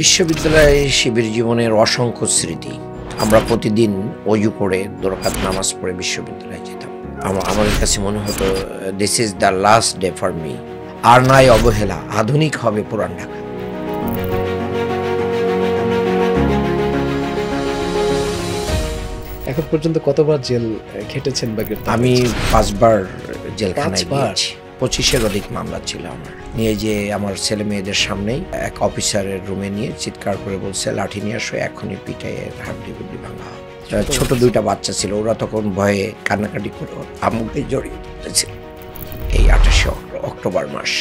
বিশ্ববিদ্যালয়ে শিবির জীবনের অসংখ্য স্মৃতি। আমরা প্রতিদিন অজু করে 2 রাকাত নামাজ পড়ে বিশ্ববিদ্যালয়ে যেতাম। আমাদের কাছে মনে হতো this is the last day for me. আর নাই অবহেলা, আধুনিক হবে পুরান ঢাকা। এখন পর্যন্ত কতবার জেল খেটেছেন বা গ্রেপ্তার? আমি 5 বার জেলখানায় গিয়েছি। 25-এর অধিক মামলা ছিল আমার নিয়ে। যে আমার ছেলে মেয়েদের সামনেই এক অফিসারের রুমে নিয়ে চিৎকার করে বলছে, লাঠি নিয়ে আসো, এখনই পিটাইয়ে হাড্ডি গুড্ডি ভাঙা হবে। ছোট 2টা বাচ্চা ছিল, ওরা তখন ভয়ে কান্নাকাটি করে আম্মুকে জড়িয়ে ধরেছিল। এই 28 অক্টোবর মাস,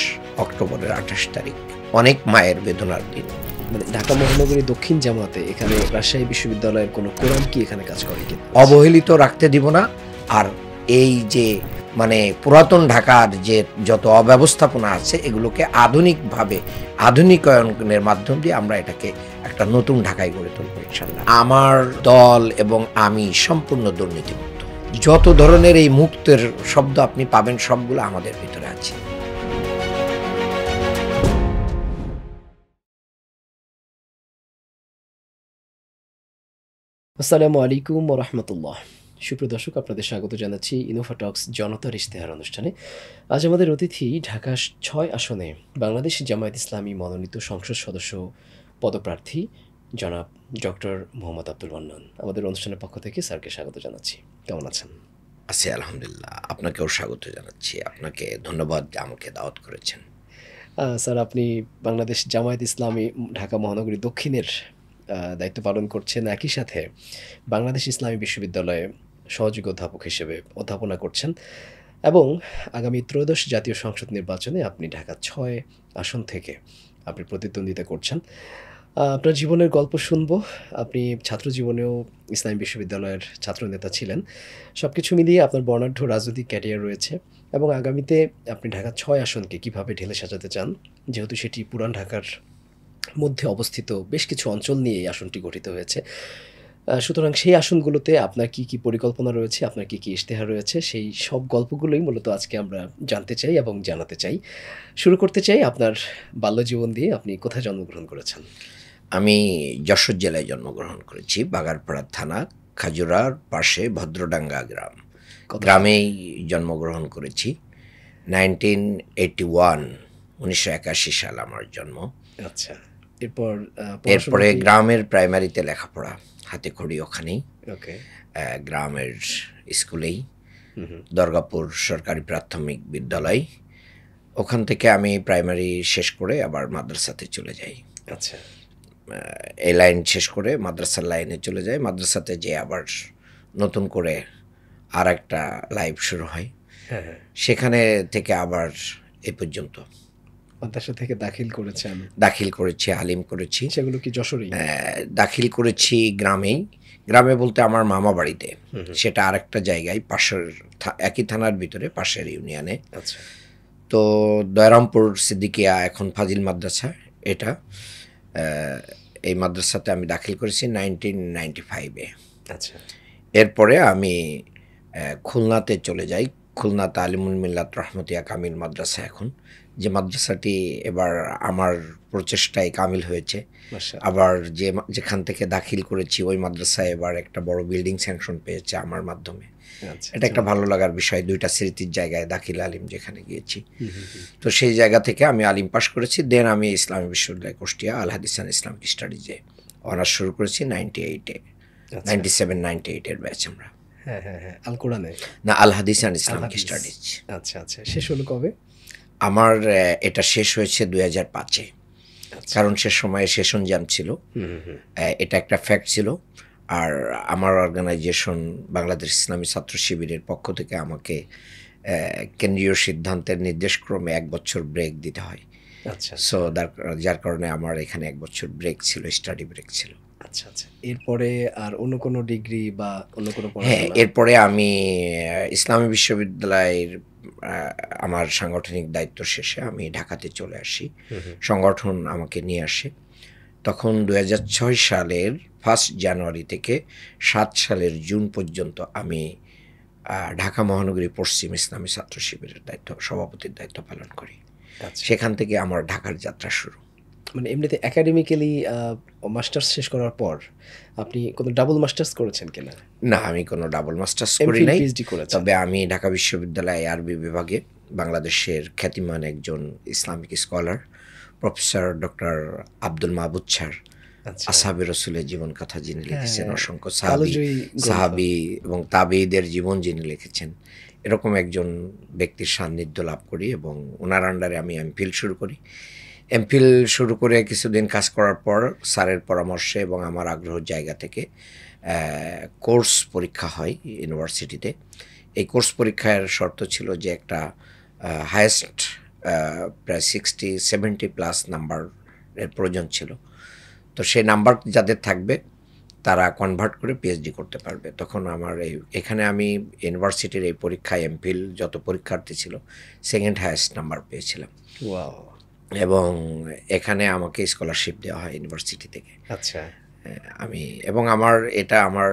অক্টোবরের 28 তারিখ, অনেক মায়ের বেদনার দিন। মানে ঢাকা মহানগরী দক্ষিণ জামাতে এখানে রাজশাহী বিশ্ববিদ্যালয়ের কোনো কোরআন কি এখানে কাজ করে কি? অবহেলিত রাখতে দিব না। আর এই যে মানে পুরাতন ঢাকার যে যত অব্যবস্থাপনা আছে এগুলোকে আধুনিকভাবে আধুনিকায়নের মাধ্যম দিয়ে আমরা এটাকে একটা নতুন ঢাকায় গড়ে তুলব ইনশাআল্লাহ। আমার দল এবং আমি সম্পূর্ণ দুর্নীতিমুক্ত। যত ধরনের এই মুক্তের শব্দ আপনি পাবেন সবগুলো আমাদের ভিতরে আছে। আসসালামু আলাইকুম ওয়া রাহমাতুল্লাহ। সুপ্রিয় দর্শক, আপনাদের স্বাগত জানাচ্ছি ইনোভা টক্স জনতার ইশতেহার অনুষ্ঠানে। আজ আমাদের অতিথি ঢাকা 6 আসনে বাংলাদেশ জামায়াত ইসলামী মনোনীত সংসদ সদস্য পদপ্রার্থী জনাব ডক্টর মোহাম্মদ আব্দুল মান্নান। আমাদের অনুষ্ঠানের পক্ষ থেকে স্যারকে স্বাগত জানাচ্ছি। কেমন আছেন? আছি আলহামদুলিল্লাহ। আপনাকেও স্বাগত জানাচ্ছি। আপনাকে ধন্যবাদ আমাকে দাওয়াত করেছেন। স্যার, আপনি বাংলাদেশ জামায়াত ইসলামী ঢাকা মহানগরী দক্ষিণের দায়িত্ব পালন করছেন, একই সাথে বাংলাদেশ ইসলামী বিশ্ববিদ্যালয়ে সহযোগী অধ্যাপক হিসেবে অধ্যাপনা করছেন এবং আগামী ত্রয়োদশ জাতীয় সংসদ নির্বাচনে আপনি ঢাকা 6 আসন থেকে আপনি প্রতিদ্বন্দ্বিতা করছেন। আপনার জীবনের গল্প শুনবো। আপনি ছাত্র জীবনেও ইসলামী বিশ্ববিদ্যালয়ের ছাত্রনেতা ছিলেন। সব কিছু মিলিয়ে আপনার বর্ণাঢ্য রাজনৈতিক ক্যারিয়ার রয়েছে এবং আগামীতে আপনি ঢাকা 6 আসনকে কীভাবে ঢেলে সাজাতে চান, যেহেতু সেটি পুরান ঢাকার মধ্যে অবস্থিত বেশ কিছু অঞ্চল নিয়ে এই আসনটি গঠিত হয়েছে। সুতরাং সেই আসনগুলোতে আপনার কি কি পরিকল্পনা রয়েছে, আপনার কি কি ইশতেহার রয়েছে, সেই সব গল্পগুলোই মূলত আজকে আমরা জানতে চাই এবং জানাতে চাই। শুরু করতে চাই আপনার বাল্যজীবন দিয়ে। আপনি কোথায় জন্মগ্রহণ করেছেন? আমি যশোর জেলায় জন্মগ্রহণ করেছি, বাগারপাড়া থানা, খাজুরার পাশে ভদ্রডাঙ্গা গ্রাম। গ্রামেই জন্মগ্রহণ করেছি। 1981 সাল আমার জন্ম। আচ্ছা, এরপরে গ্রামের প্রাইমারিতে লেখাপড়া, হাতে খড়ি ওখানেই, ওকে, গ্রামের স্কুলেই, দরগাপুর সরকারি প্রাথমিক বিদ্যালয়। ওখান থেকে আমি প্রাইমারি শেষ করে আবার মাদ্রাসাতে চলে যাই। আচ্ছা, এই লাইন শেষ করে মাদ্রাসার লাইনে চলে যাই। মাদ্রাসাতে যে আবার নতুন করে আর একটা লাইফ শুরু হয়। সেখানে থেকে আবার এ পর্যন্ত মাদ্রাসা থেকে দাখিল করেছেন? দাখিল করেছি, আলিম করেছি। সেগুলো কি যশোরেই? দাখিল করেছি গ্রামেই। গ্রামে বলতে আমার মামা বাড়িতে, সেটা আরেকটা জায়গায়, পাশের একই থানার ভিতরে পাশের ইউনিয়নে। আচ্ছা, তো দয়রামপুর সিদ্দিকিয়া, এখন ফাজিল মাদ্রাসা এটা। এই মাদ্রাসাতে আমি দাখিল করেছি 1995-এ। আচ্ছা, এরপরে আমি খুলনাতে চলে যাই। খুলনা তালিমুল মিল্লাত রহমতিয়া কামিল মাদ্রাসা, এখন যে মাদ্রাসাটি এবার আমার প্রচেষ্টায় কামিল হয়েছে। আবার যেখান থেকে দাখিল করেছি ওই মাদ্রাসায় এবার একটা বড় বিল্ডিং স্যাংশন পেয়েছে আমার মাধ্যমে। এটা একটা ভালো লাগার বিষয়। 2টা স্মৃতির জায়গায় দাখিল আলিম যেখানে গিয়েছি। তো সেই জায়গা থেকে আমি আলিম পাশ করেছি। দেন আমি ইসলামী বিশ্ববিদ্যালয় কুষ্টিয়া আল হাদিসান ইসলামিক স্টাডিজে অনার্স শুরু করেছি 98-এ। 97-98-এর ব্যাচ আমরা। হ্যাঁ, আল কোরআনে না, আল হাদিসান ইসলামিক স্টাডিজ। আচ্ছা, শেষ হলো কবে? আমার এটা শেষ হয়েছে 2005-এ। কারণ সে সময়ে সেশন জ্যাম ছিল, এটা একটা ফ্যাক্ট ছিল। আর আমার অর্গানাইজেশন বাংলাদেশ ইসলামী ছাত্র শিবিরের পক্ষ থেকে আমাকে কেন্দ্রীয় সিদ্ধান্তের নির্দেশক্রমে 1 বছর ব্রেক দিতে হয়। আচ্ছা, সো যার কারণে আমার এখানে 1 বছর ব্রেক ছিল, স্টাডি ব্রেক ছিল। আচ্ছা, এরপরে আর অন্য কোনো ডিগ্রি বা অন্য কোনো পড়াশোনা? হ্যাঁ, এরপরে আমি ইসলামী বিশ্ববিদ্যালয়ের আমার সাংগঠনিক দায়িত্ব শেষে আমি ঢাকাতে চলে আসি। সংগঠন আমাকে নিয়ে আসে। তখন 2006 সালের 1 জানুয়ারি থেকে 7 সালের জুন পর্যন্ত আমি ঢাকা মহানগরী পশ্চিম ইসলামী ছাত্র শিবিরের সভাপতির দায়িত্ব পালন করি। সেখান থেকে আমার ঢাকার যাত্রা শুরু। মানে এমনিতে একাডেমিক্যালি মাস্টার্স শেষ করার পর আপনি কোনো ডাবল মাস্টার্স করেছেন কিনা? না, আমি কোনো ডাবল মাস্টার্স করি এমফিল, নাই। পিএইচডি করেছেন? তবে আমি ঢাকা বিশ্ববিদ্যালয়ে আরবি বিভাগে বাংলাদেশের খ্যাতিমান একজন Islamic scholar professor doctor Abdul Mahbub sir আচ্ছা। আসহাবে রসুলের জীবন কথা যিনি লিখেছেন, হ্যাঁ, অসংখ্য কালোজয়ী গ্রন্থ। সাহাবী এবং তাবেঈদের জীবন যিনি লিখেছেন, এরকম একজন ব্যক্তির সান্নিধ্য লাভ করি এবং ওনার আন্ডারে আমি এমফিল শুরু করি। এমফিল শুরু করে কিছুদিন কাজ করার পর স্যারের পরামর্শে এবং আমার আগ্রহের জায়গা থেকে কোর্স পরীক্ষা হয় ইউনিভার্সিটিতে। এই কোর্স পরীক্ষার শর্ত ছিল যে একটা হায়েস্ট প্রায় 60-70+ নাম্বারের প্রয়োজন ছিল। তো সেই নাম্বার যাদের থাকবে তারা কনভার্ট করে পিএইচডি করতে পারবে। তখন আমার এখানে আমি ইউনিভার্সিটির এই পরীক্ষায় এমফিল যত পরীক্ষার্থী ছিল সেকেন্ড হায়েস্ট নাম্বার পেয়েছিলাম ওয়াও! এবং এখানে আমাকে স্কলারশিপ দেওয়া হয় ইউনিভার্সিটি থেকে। আচ্ছা। আমি এবং এটা আমার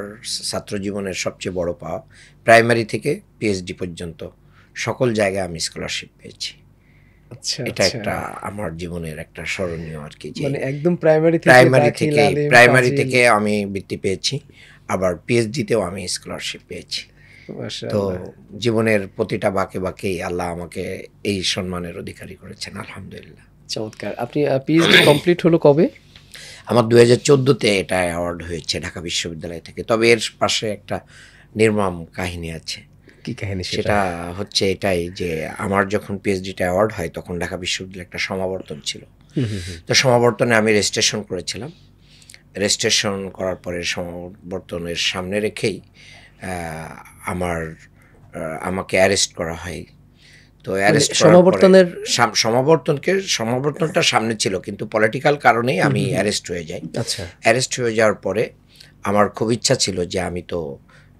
ছাত্র জীবনের সবচেয়ে বড় পাওয়া। প্রাইমারি থেকে পিএইচডি পর্যন্ত সকল জায়গায় আমি স্কলারশিপ পেয়েছি। আচ্ছা, এটা আচ্ছা। একটা আমার জীবনের একটা স্মরণীয় আর কি, যে মানে একদম প্রাইমারি থেকে দাখিল, আলিম, প্রাইমারি ফাজিল। থেকে আমি বৃত্তি পেয়েছি, আবার পিএইচডিতেও আমি স্কলারশিপ পেয়েছি। তো মাশাআল্লাহ। জীবনের প্রতিটা বাঁকে বাঁকেই আল্লাহ আমাকে এই সম্মানের অধিকারী করেছেন, আলহামদুলিল্লাহ। চমৎকার। আপনি পিএইচডি কমপ্লিট হলো কবে? আমার 2014-তে এটা অ্যাওয়ার্ড হয়েছে ঢাকা বিশ্ববিদ্যালয় থেকে। তবে এর পাশে একটা নির্মম কাহিনী আছে। কি কাহিনী সেটা? সেটা হচ্ছে এটাই যে আমার যখন পিএইচডিটা অ্যাওয়ার্ড হয় তখন ঢাকা বিশ্ববিদ্যালয়ে একটা সমাবর্তন ছিল। তো সমাবর্তনে আমি রেজিস্ট্রেশন করেছিলাম। রেজিস্ট্রেশন করার পরে সমাবর্তনের সামনে রেখেই আমার আমাকে অ্যারেস্ট করা হয়। তো অ্যারেস্ট করার পরে সমাবর্তনের সমাবর্তনটা সামনে ছিল, কিন্তু পলিটিক্যাল কারণেই আমি অ্যারেস্ট হয়ে যাই। আচ্ছা। অ্যারেস্ট হয়ে যাওয়ার পরে আমার খুব ইচ্ছা ছিল যে আমি তো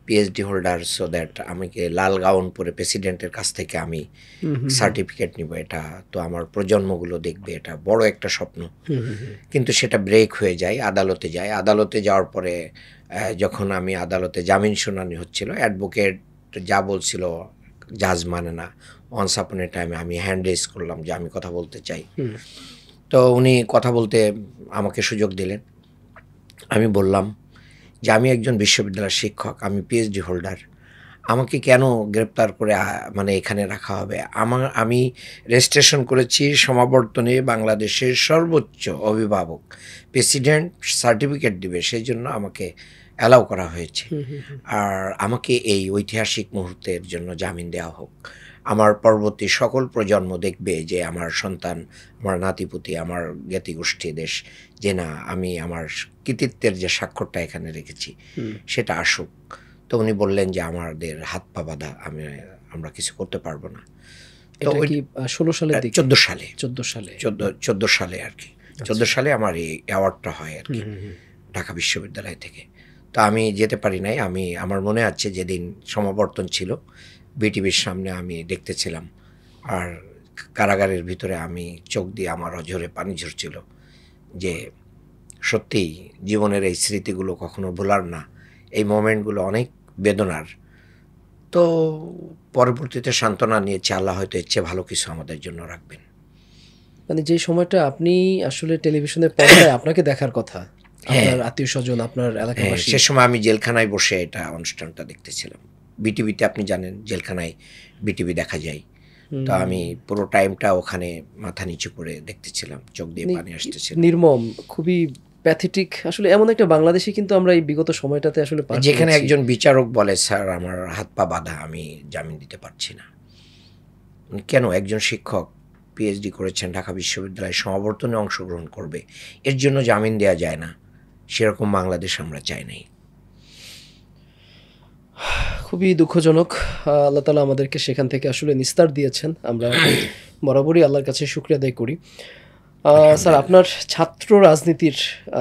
পিএইচডি হোল্ডার, সো দ্যাট আমি লাল গাউন পরে প্রেসিডেন্টের কাছ থেকে আমি সার্টিফিকেট নিব, এটা তো আমার প্রজন্মগুলো দেখবে, এটা বড় একটা স্বপ্ন। কিন্তু সেটা ব্রেক হয়ে যায়, আদালতে যায়। আদালতে যাওয়ার পরে যখন আমি আদালতে জামিন শুনানি হচ্ছিল, অ্যাডভোকেট যা বলছিল জাজ মানে না। ওয়ান্স আপন এ টাইমে আমি হ্যান্ড রেজ করলাম যে আমি কথা বলতে চাই। তো উনি কথা বলতে আমাকে সুযোগ দিলেন। আমি বললাম যে আমি একজন বিশ্ববিদ্যালয়ের শিক্ষক, আমি পিএইচডি হোল্ডার, আমাকে কেন গ্রেপ্তার করে মানে এখানে রাখা হবে? আমি রেজিস্ট্রেশন করেছি সমাবর্তনে বাংলাদেশের সর্বোচ্চ অভিভাবক প্রেসিডেন্ট সার্টিফিকেট দিবে, সেই জন্য আমাকে অ্যালাউ করা হয়েছে। আর আমাকে এই ঐতিহাসিক মুহূর্তের জন্য জামিন দেওয়া হোক। আমার পরবর্তী সকল প্রজন্ম দেখবে যে আমার সন্তান, আমার নাতিপুতি, আমার জ্ঞাতিগোষ্ঠী দেশ যে না, আমি আমার কৃতিত্বের যে স্বাক্ষরটা এখানে রেখেছি সেটা আসুক। তো উনি বললেন যে আমাদের হাত পা বাঁধা, আমরা কিছু করতে পারবো না। তো এটা কি 16 সালের দিকে? 14 সালে 14 সালে। 14 সালে আর কি। 14 সালে আমার এই অ্যাওয়ার্ডটা হয় আর কি ঢাকা বিশ্ববিদ্যালয় থেকে। তো আমি যেতে পারি নাই। আমার মনে আছে যেদিন সমাবর্তন ছিল বিটিভির সামনে আমি দেখতেছিলাম, আর কারাগারের ভিতরে আমি চোখ দিয়ে আমার অঝরে পানি ঝরছিল যে সত্যিই জীবনের এই স্মৃতিগুলো কখনো ভোলার না, এই মোমেন্টগুলো অনেক বেদনার। তো পরবর্তীতে সান্ত্বনা নিয়েছে, আল্লাহ হয়তো এর চেয়ে ভালো কিছু আমাদের জন্য রাখবেন। মানে যে সময়টা আপনি আসলে টেলিভিশনের পর্দায় আপনাকে দেখার কথা, আপনার আত্মীয়স্বজন, আপনার এলাকাবাসী, সে সময় আমি জেলখানায় বসে এটা অনুষ্ঠানটা দেখতেছিলাম। বিটিভিতে আপনি জানেন জেলখানায় বিটিভি দেখা যায়। তো আমি পুরো টাইমটা ওখানে মাথা নিচু করে দেখতেছিলাম, চোখ দিয়ে পানি আসতেছিল। নির্মম, খুবই প্যাথেটিক। আসলে এমন একটা বাংলাদেশে কিন্তু আমরা এই বিগত সময়টাতে আসলে পার যেখানে করেছি। একজন বিচারক বলে স্যার আমার হাত পা বাঁধা, আমি জামিন দিতে পারছি না। কেন? একজন শিক্ষক পিএইচডি করেছেন, ঢাকা বিশ্ববিদ্যালয়ে সমাবর্তনে অংশগ্রহণ করবে, এর জন্য জামিন দেওয়া যায় না। সেরকম বাংলাদেশ আমরা চাই নাই। খুবই দুঃখজনক। আল্লাহ তাআলা আমাদেরকে সেখান থেকে আসলে নিস্তার দিয়েছেন। আমরা বরাবরই আল্লাহর কাছে শুকরিয়া আদায় করি। স্যার, আপনার ছাত্র রাজনীতির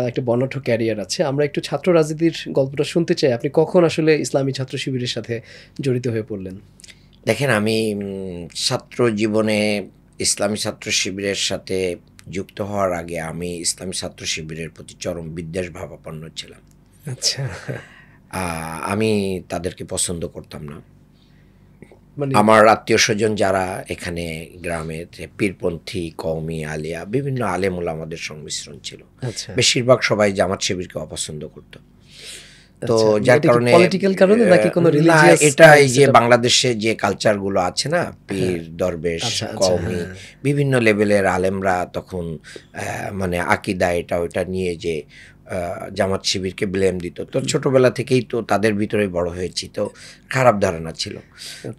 একটা বর্ণাঢ্য ক্যারিয়ার আছে। আমরা একটু ছাত্র রাজনীতির গল্পটা শুনতে চাই। আপনি কখন আসলে ইসলামী ছাত্র শিবিরের সাথে জড়িত হয়ে পড়লেন? দেখেন, আমি ছাত্র জীবনে ইসলামী ছাত্র শিবিরের সাথে যুক্ত হওয়ার আগে আমি ইসলামী ছাত্র শিবিরের প্রতি চরম বিদ্বেষ ভাবাপন্ন ছিলাম। আচ্ছা। আমি তাদেরকে পছন্দ করতাম না। মানে আমার আত্মীয়স্বজন যারা এখানে গ্রামে পীরপন্থী, কওমি, আলিয়া বিভিন্ন আলেম ওলামাদের সংমিশ্রণ ছিল। আচ্ছা, বেশিরভাগ সবাই জামাত শিবিরকে অপছন্দ করত। তো আচ্ছা। মানে যার এটা কি কারণে পলিটিক্যাল কারণে নাকি কোনো না, রিলিজিয়াস এটা এই যে মাইন্ডসেট? বাংলাদেশে যে কালচারগুলো আছে না, হ্যাঁ, পীর, দরবেশ, আচ্ছা, আচ্ছা, কওমি হ্যাঁ। বিভিন্ন লেভেলের আলেমরা তখন মানে আকিদা এটা ওটা নিয়ে যে জামাত শিবিরকে ব্লেম দিত। তো ছোটবেলা থেকেই তো তাদের ভিতরে বড় হয়েছি। তো খারাপ ধারণা ছিল।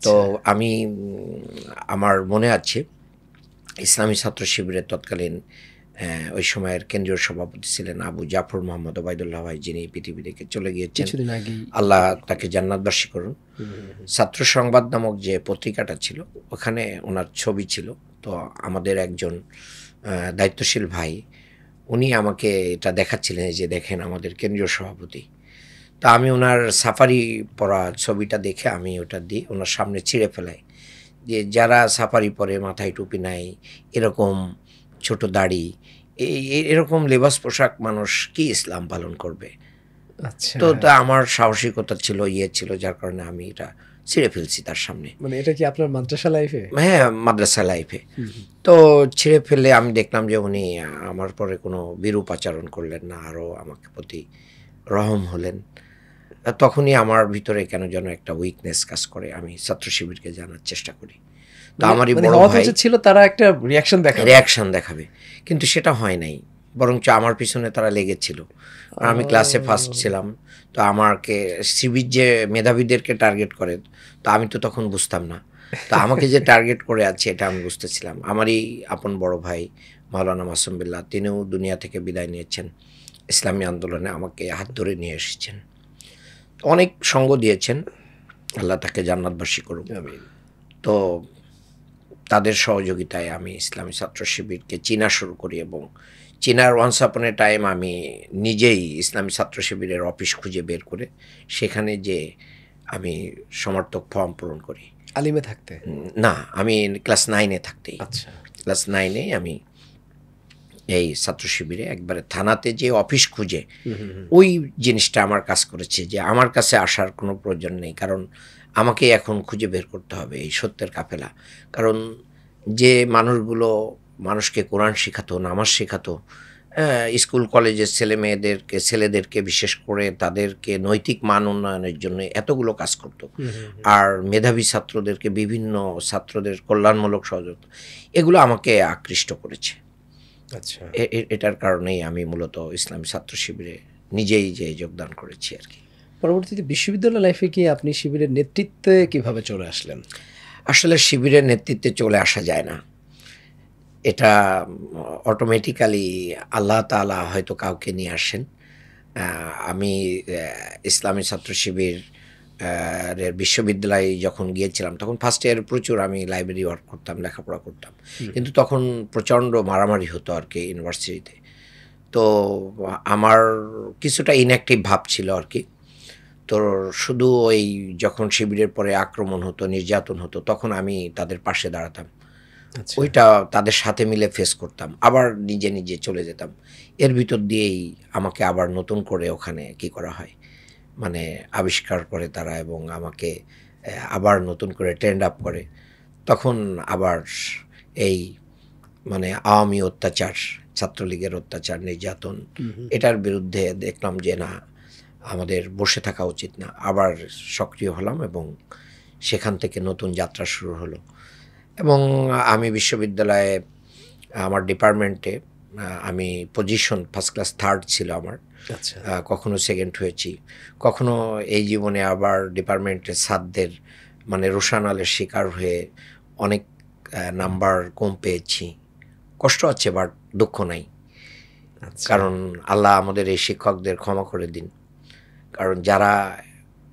তো আচ্ছা, আমি আমার মনে আছে ইসলামী ছাত্র শিবিরের তৎকালীন ওই সময়ের কেন্দ্রীয় সভাপতি ছিলেন আবু জাফর মোহাম্মদ ওবায়দুল্লাহ ভাই, যিনি পৃথিবী থেকে চলে গিয়েছেন। কিছুদিন আগেই। আল্লাহ তাকে জান্নাতবাসী করুন। হুম, হুম, হুম। ছাত্র সংবাদ নামক যে পত্রিকাটা ছিল, ওখানে ওনার ছবি ছিল। তো আমাদের একজন দায়িত্বশীল ভাই, উনি আমাকে এটা দেখাচ্ছিলেন, এই যে দেখেন আমাদের কেন্দ্রীয় সভাপতি। তা আমি ওনার সাফারি পরা ছবিটা দেখে আমি ওটা দিয়ে ওনার সামনে ছিঁড়ে ফেলাই যে যারা সাফারি পরে, মাথায় টুপি নাই, এরকম ছোট দাড়ি, এরকম লেবাস পোশাক মানুষ কি ইসলাম পালন করবে? আচ্ছা। তো তা আমার সাহসিকতা ছিল, ছিল, যার কারণে আমি এটা ছিঁড়ে ফেলছি তার সামনে। মানে এটা কি আপনার মাদ্রাসা লাইফে? হ্যাঁ, মাদ্রাসা লাইফে। হুম, হুম। তো ছিঁড়ে ফেলে আমি দেখলাম যে উনি আমার পরে কোনো বিরূপ আচরণ করলেন না, আরও আমাকে প্রতি রহম হলেন। তখনই আমার ভিতরে কেন যেন একটা উইকনেস কাজ করে। আমি ছাত্র শিবিরকে জানার চেষ্টা করি। তো মানে আমারই মানে বড় হওয়া তো ভাই উচিত ছিল তারা একটা রিঅ্যাকশন দেখাবে। রিঅ্যাকশন দেখাবে। কিন্তু সেটা হয় নাই। বরঞ্চ আমার পিছনে তারা লেগেছিল। আর আমি ক্লাসে ফার্স্ট ও! ছিলাম। তো আমাকে শিবির যে মেধাবীদেরকে টার্গেট করে, তো আমি তো তখন বুঝতাম না। তো আমাকে যে টার্গেট করে আছে এটা আমি বুঝতেছিলাম। আমারই আপন বড় ভাই মাওলানা মাসুম বিল্লাহ, তিনিও দুনিয়া থেকে বিদায় নিয়েছেন। ইসলামী আন্দোলনে আমাকে হাত ধরে নিয়ে এসেছেন। অনেক সঙ্গ দিয়েছেন। আল্লাহ তাকে জান্নাতবাসী করুক। আমিন। তো তাদের সহযোগিতায় আমি ইসলামী ছাত্র শিবিরকে চিনা শুরু করি এবং চিনার ওয়ান্স আপন এ টাইম আমি নিজেই ইসলামী ছাত্র শিবিরের অফিস খুঁজে বের করে সেখানে যে আমি সমর্থক ফর্ম পূরণ করি। আলিমে থাকতে? না, আমি ক্লাস 9 এ থাকতেই। আচ্ছা। ক্লাস 9 এ আমি এই ছাত্র শিবিরে একবারে থানাতে যে অফিস খুঁজে, হুম, হুম, হুম। ওই জিনিসটা আমার কাজ করেছে যে আমার কাছে আসার কোনো প্রয়োজন নেই। কারণ আমাকেই এখন খুঁজে বের করতে হবে এই সত্যের কাফেলা। কারণ যে মানুষগুলো মানুষকে কোরআন শেখাতো, নামাজ শেখাতো, স্কুল কলেজের ছেলেদেরকে বিশেষ করে তাদেরকে নৈতিক মান উন্নয়নের জন্য এতগুলো কাজ করত। হুম, হুম, হুম। আর মেধাবী ছাত্রদেরকে বিভিন্ন ছাত্রদের কল্যাণমূলক সহযোগিতা, এগুলো আমাকে আকৃষ্ট করেছে। আচ্ছা। এটার কারণেই আমি মূলত ইসলামী ছাত্র শিবিরে নিজেই যে যোগদান করেছি আরকি। পরবর্তীতে বিশ্ববিদ্যালয় লাইফে কি আপনি শিবিরের নেতৃত্বে কিভাবে চলে আসলেন? আসলে শিবিরের নেতৃত্বে চলে আসা যায় না। এটা অটোমেটিক্যালি আল্লাহ তাআলা হয়তো কাউকে নিয়ে আসেন। আ আমি ইসলামী ছাত্র শিবির এর বিশ্ববিদ্যালয়ে যখন গিয়েছিলাম, তখন ফার্স্ট ইয়ারে প্রচুর আমি লাইব্রেরি ওয়ার্ক করতাম, লেখাপড়া করতাম। হুম, কিন্তু তখন প্রচণ্ড মারামারি হতো আরকি ইউনিভার্সিটিতে। তো আমার কিছুটা ইনঅ্যাক্টিভ ভাব ছিল আরকি। তো শুধু ওই যখন শিবিরের পরে আক্রমণ হতো, নির্যাতন হতো, তখন আমি তাদের পাশে দাঁড়াতাম। আচ্ছা, ওইটা তাদের সাথে মিলে ফেস করতাম। আবার নিজে, নিজে চলে যেতাম। এর ভিতর দিয়েই আমাকে আবার নতুন করে ওখানে কি করা হয়, মানে আবিষ্কার করে তারা এবং আমাকে আবার নতুন করে ট্রেন্ড আপ করে। তখন আবার এই মানে আওয়ামী অত্যাচার, ছাত্রলীগের অত্যাচার, নির্যাতন, হুম, হুম। এটার বিরুদ্ধে দেখলাম যে না, আমাদের বসে থাকা উচিত না। আবার সক্রিয় হলাম এবং সেখান থেকে নতুন যাত্রা শুরু হলো। এবং আমি বিশ্ববিদ্যালয়ে আমার ডিপার্টমেন্টে আমি পজিশন ফার্স্ট ক্লাস 3rd ছিল আমার। আচ্ছা, কখনো 2nd হয়েছি। কখনো এই জীবনে আবার ডিপার্টমেন্টের ছাত্রদের মানে রোষানলের শিকার হয়ে অনেক নাম্বার কম পেয়েছি। কষ্ট আছে বাট দুঃখ নাই। আচ্ছা। কারণ আল্লাহ আমাদের এই শিক্ষকদের ক্ষমা করে দিন। কারণ যারা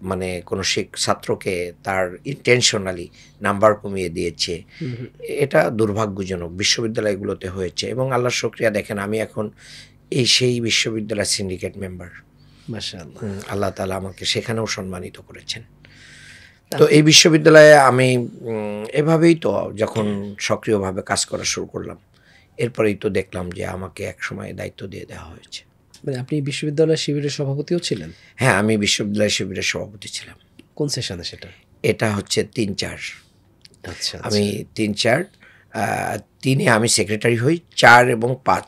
মানে কোনো ছাত্রকে তার ইনটেনশনালি নাম্বার কমিয়ে দিয়েছে, হুম, হুম। এটা দুর্ভাগ্যজনক বিশ্ববিদ্যালয়গুলোতে হয়েছে এবং আল্লাহর শুকরিয়া, দেখেন আমি এখন এই সেই বিশ্ববিদ্যালয়ের সিন্ডিকেট মেম্বার। মাশাআল্লাহ। আল্লাহ তাআলা আমাকে সেখানেও সম্মানিত করেছেন। তো আপনি এই বিশ্ববিদ্যালয়ে আমি এভাবেই তো যখন সক্রিয়ভাবে কাজ করা শুরু করলাম, এরপরেই তো দেখলাম যে আমাকে একসময় দায়িত্ব দিয়ে দেওয়া হয়েছে। মানে আপনি বিশ্ববিদ্যালয় শিবিরের সভাপতিও ছিলেন? হ্যাঁ, আমি বিশ্ববিদ্যালয় শিবিরের সভাপতি ছিলাম। কোন সেশনে সেটা? এটা হচ্ছে ৩-৪। আচ্ছা, আমি আচ্ছা। ৩-৪ আ ৩ এ আমি সেক্রেটারি হই। ৪ এবং ৫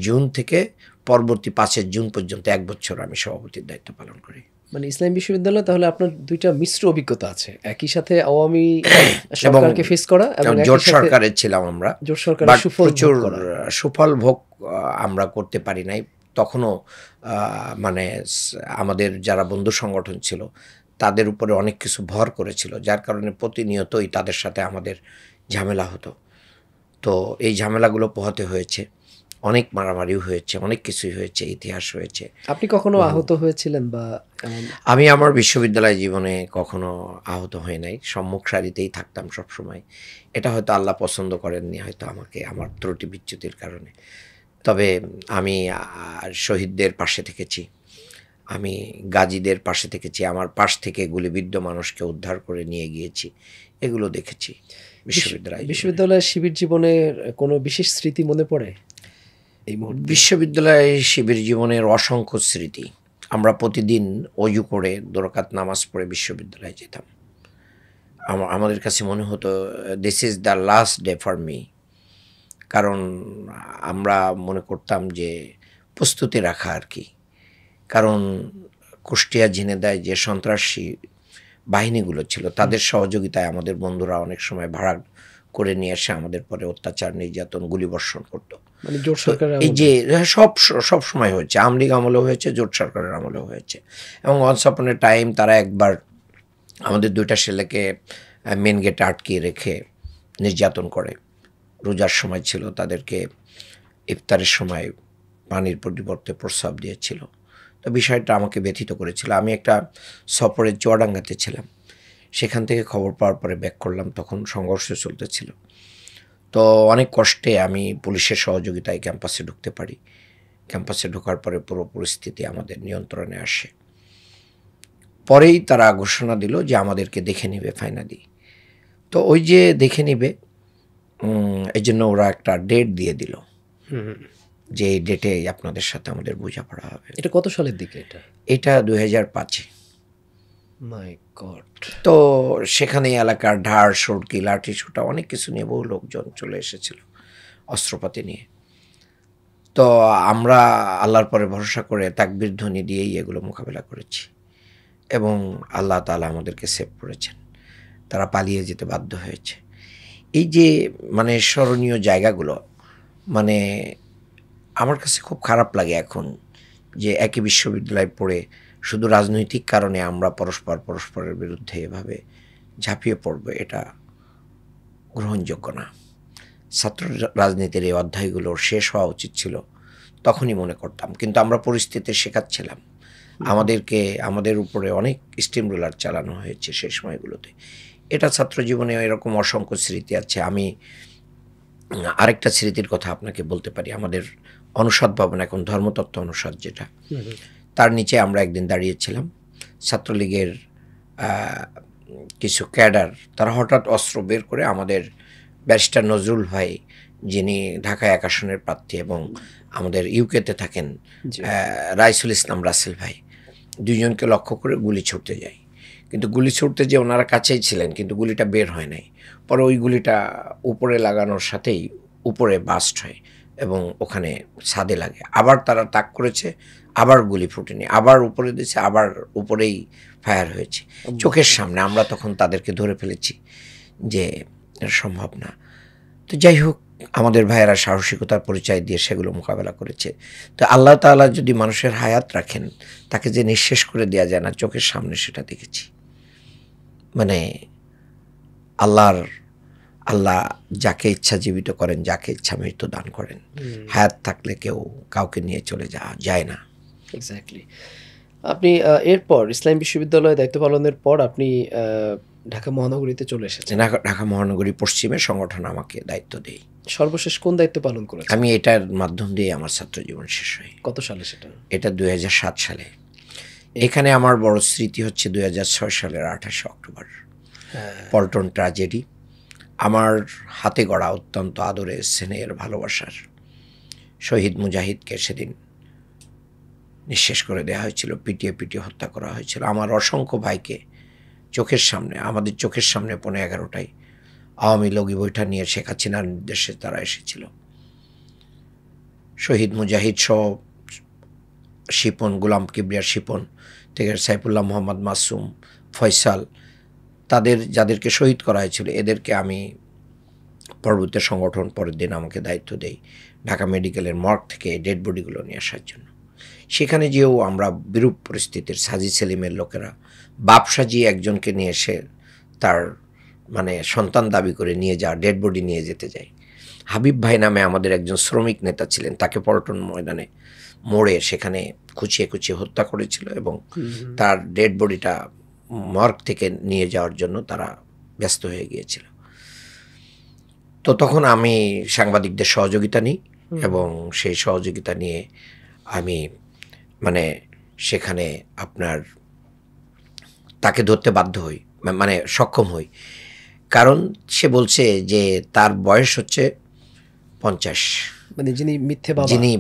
জুন থেকে পরবর্তী ৫ জুন পর্যন্ত ১ বছর আমি সভাপতির দায়িত্ব পালন করি। মানে ইসলামী বিশ্ববিদ্যালয়ে তাহলে আপনার ২ টা মিশ্র অভিজ্ঞতা আছে। একই সাথে আওয়ামী এবং সরকারকে ফেস করা এবং জোট একই সাথে সরকারে ছিলাম আমরা। জোট সরকারের বাট সুফল ভোগ প্রচুর করা। সুফল ভোগ আমরা করতে পারি নাই। তখনও আ মানে আমাদের যারা বন্ধু সংগঠন ছিল, তাদের উপরে অনেক কিছু ভর করেছিল। যার কারণে প্রতিনিয়তই তাদের সাথে আমাদের ঝামেলা হতো। তো এই ঝামেলাগুলো পোহাতে হয়েছে। অনেক মারামারিও হয়েছে, অনেক কিছুই হয়েছে, ইতিহাস হয়েছে। আপনি কখনো বহু আহত হয়েছিলেন বা এমন? আমি আমার বিশ্ববিদ্যালয় জীবনে কখনো আহত হই নাই। সম্মুখ সারিতেই থাকতাম সবসময়। এটা হয়তো আল্লাহ পছন্দ করেননি হয়তো আমাকে আমার ত্রুটি বিচ্যুতির কারণে। তবে আমি শহীদদের পাশে থেকেছি। আমি গাজীদের পাশে থেকেছি। আমার পাশ থেকে গুলিবিদ্ধ মানুষকে উদ্ধার করে নিয়ে গিয়েছি। এগুলো দেখেছি বিশ্ববিদ্যালয় জীবনে। বিশ্ববিদ্যালয়ের শিবির জীবনের কোনো বিশেষ স্মৃতি মনে পড়ে এই মুহূর্তে? বিশ্ববিদ্যালয় শিবির জীবনের অসংখ্য স্মৃতি। আমরা প্রতিদিন অজু করে ২ রাকাত নামাজ পড়ে বিশ্ববিদ্যালয়ে যেতাম। আমাদের কাছে মনে হতো this is the last day for me. কারণ আমরা মনে করতাম যে প্রস্তুতি রাখা আরকি। কারণ কুষ্টিয়া ঝিনাইদহে যে সন্ত্রাসী বাহিনীগুলো ছিল তাদের সহযোগিতায় আমাদের বন্ধুরা অনেক সময় ভাড়া করে নিয়ে এসে আমাদের পরে অত্যাচার, নির্যাতন, গুলিবর্ষণ করত। মানে জোট তো সরকারের এই আমলে? যে সব সময় হয়েছে। আওয়ামী লীগ আমলেও হয়েছে, জোট সরকারের আমলেও হয়েছে। এবং ওয়ান্স আপন এ টাইম তারা একবার আমাদের ২ টা ছেলেকে মেইন গেটে আটকিয়ে রেখে নির্যাতন করে। রোজার সময় ছিল, তাদেরকে ইফতারের সময় পানির পরিবর্তে প্রস্রাব দিয়েছিল। তো বিষয়টা আমাকে ব্যথিত করেছিল। আমি একটা সফরে চুয়াডাঙ্গাতে ছিলাম। সেখান থেকে খবর পাওয়ার পরে ব্যাক করলাম, তখন সংঘর্ষ চলতেছিল। তো অনেক কষ্টে আমি পুলিশের সহযোগিতায় ক্যাম্পাসে ঢুকতে পারি। ক্যাম্পাসে ঢোকার পরে পুরো পরিস্থিতি আমাদের নিয়ন্ত্রণে আসে। পরেই তারা ঘোষণা দিল যে আমাদেরকে দেখে নিবে ফাইনালি। তো ওই যে দেখে নিবে, এইজন্য ওরা একটা ডেট দিয়ে দিল হুম। যে এই ডেটে আপনাদের সাথে আমাদের বোঝাপড়া হবে। এটা কত সালের দিকে এটা? এটা ২০০৫-এ। মাই গড! তো সেখানে এলাকার ঢাড়, সড়কি, লাঠি সোঁটা অনেক কিছু নিয়ে বহু লোকজন চলে এসেছিল অস্ত্রপাতি নিয়ে। তো আমরা আল্লাহর পরে ভরসা করে তাকবীর ধ্বনি দিয়েই এগুলো মোকাবেলা করেছি এবং আল্লাহ তাআলা আমাদেরকে সেভ করেছেন। তারা পালিয়ে যেতে বাধ্য হয়েছে। এই যে মানে স্মরণীয় জায়গাগুলো, মানে আমার কাছে খুব খারাপ লাগে এখন যে একই বিশ্ববিদ্যালয়ে পড়ে শুধু রাজনৈতিক কারণে আমরা পরস্পরের বিরুদ্ধে এভাবে ঝাঁপিয়ে পড়ব, এটা গ্রহণযোগ্য না। ছাত্র রাজনীতির এই অধ্যায়গুলো শেষ হওয়া উচিত ছিল, তখনই মনে করতাম। কিন্তু আমরা পরিস্থিতি শেখাচ্ছিলাম। আমাদের উপরে অনেক স্টিম রোলার চালানো হয়েছে সেই সময়গুলোতে। এটা ছাত্র জীবনে এরকম অসংখ্য স্মৃতি আছে। আমি আরেকটা স্মৃতির কথা আপনাকে বলতে পারি। আমাদের অনুষদ ভবন, এখন ধর্মতত্ত্ব অনুষদ যেটা, তার নিচে আমরা একদিন দাঁড়িয়েছিলাম। ছাত্রলীগের কিছু ক্যাডার তারা হঠাৎ অস্ত্র বের করে আমাদের ব্যারিস্টার নজরুল ভাই, যিনি ঢাকায় ১ আসনের প্রার্থী এবং আমাদের ইউকেতে থাকেন, রাইসুল ইসলাম রাসেল ভাই, ২ জনকে লক্ষ্য করে গুলি ছুটতে যায়। কিন্তু গুলি ছুটতে যেয়ে ওনারা কাছেই ছিলেন, কিন্তু গুলিটা বের হয় নাই। পরে ওই গুলিটা উপরে লাগানোর সাথেই উপরে বাস্ট হয় এবং ওখানে ছাদে লাগে। আবার তারা তাক করেছে, আবার গুলি ফুটেনি, আবার উপরে দিয়েছে, আবার উপরেই ফায়ার হয়েছে চোখের সামনে। আমরা তখন তাদেরকে ধরে ফেলেছি যে এটা সম্ভব না। তো যাই হোক, আমাদের ভাইয়েরা সাহসিকতার পরিচয় দিয়ে সেগুলো মোকাবেলা করেছে। তো আল্লাহ তাআলা যদি মানুষের হায়াত রাখেন, তাকে যে নিঃশেষ করে দেওয়া যায় না, চোখের সামনে সেটা দেখেছি। মানে আল্লাহ যাকে ইচ্ছা জীবিত করেন, যাকে ইচ্ছা মৃত্যু দান করেন। হায়াত থাকলে কেউ কাউকে নিয়ে চলে যাওয়া যায় না। এক্স্যাক্টলি। আপনি এরপর ইসলামী বিশ্ববিদ্যালয়ে দায়িত্ব পালনের পর আপনি ঢাকা মহানগরীতে চলে এসেছেন। ঢাকা মহানগরী পশ্চিমের সংগঠন আমাকে দায়িত্ব দেয়। সর্বশেষ কোন দায়িত্ব পালন করেছেন? আমি এটার মাধ্যম দিয়ে আমার ছাত্র জীবন শেষ হয়। কত সালে সেটা? এটা ২০০৭ সালে। এখানে আমার বড় স্মৃতি হচ্ছে ২০০৬ সালের ২৮শে অক্টোবর, পল্টন ট্র্যাজেডি। আমার হাতে গড়া অত্যন্ত আদরের, স্নেহের, ভালোবাসার শহীদ মুজাহিদকে সেদিন নিঃশেষ করে দেওয়া হয়েছিল, পিটিয়ে হত্যা করা হয়েছিল। আমার অসংখ্য ভাইকে আমাদের চোখের সামনে ১৫-১১টায় আওয়ামী লগি বৈঠা নিয়ে শেখ হাসিনার নির্দেশে তারা এসেছিল। শহীদ মুজাহিদ সহ শিপন, গোলাম কিবরিয়া শিপন থেকে সাইফুল্লাহ মোহাম্মদ মাসুম, ফয়সাল, যাদেরকে শহীদ করা হয়েছিল এদেরকে আমি পরবর্তী সংগঠন পরের দিন আমাকে দায়িত্ব দেয় ঢাকা মেডিকেলের মর্গ থেকে ডেড বডিগুলো নিয়ে আসার জন্য। সেখানে যেও আমরা বিরূপ পরিস্থিতির সাজি সেলিমের লোকেরা বাপ সাজিয়ে একজনকে নিয়ে এসে তার মানে সন্তান দাবি করে নিয়ে যাওয়া, ডেড বডি নিয়ে যেতে যায়। হাবিব ভাই নামে আমাদের একজন শ্রমিক নেতা ছিলেন, তাকে পল্টন ময়দানে মোড়ে সেখানে খুঁচিয়ে খুঁচিয়ে হত্যা করেছিল এবং তার ডেড বডিটা মর্গ থেকে নিয়ে যাওয়ার জন্য তারা ব্যস্ত হয়ে গিয়েছিল। তো তখন আমি সাংবাদিকদের সহযোগিতা নিই এবং সেই সহযোগিতা নিয়ে আমি মানে সেখানে আপনার তাকে ধরতে বাধ্য হই, মানে সক্ষম হই। কারণ সে বলছে যে তার বয়স হচ্ছে 50, মানে যিনি যিনি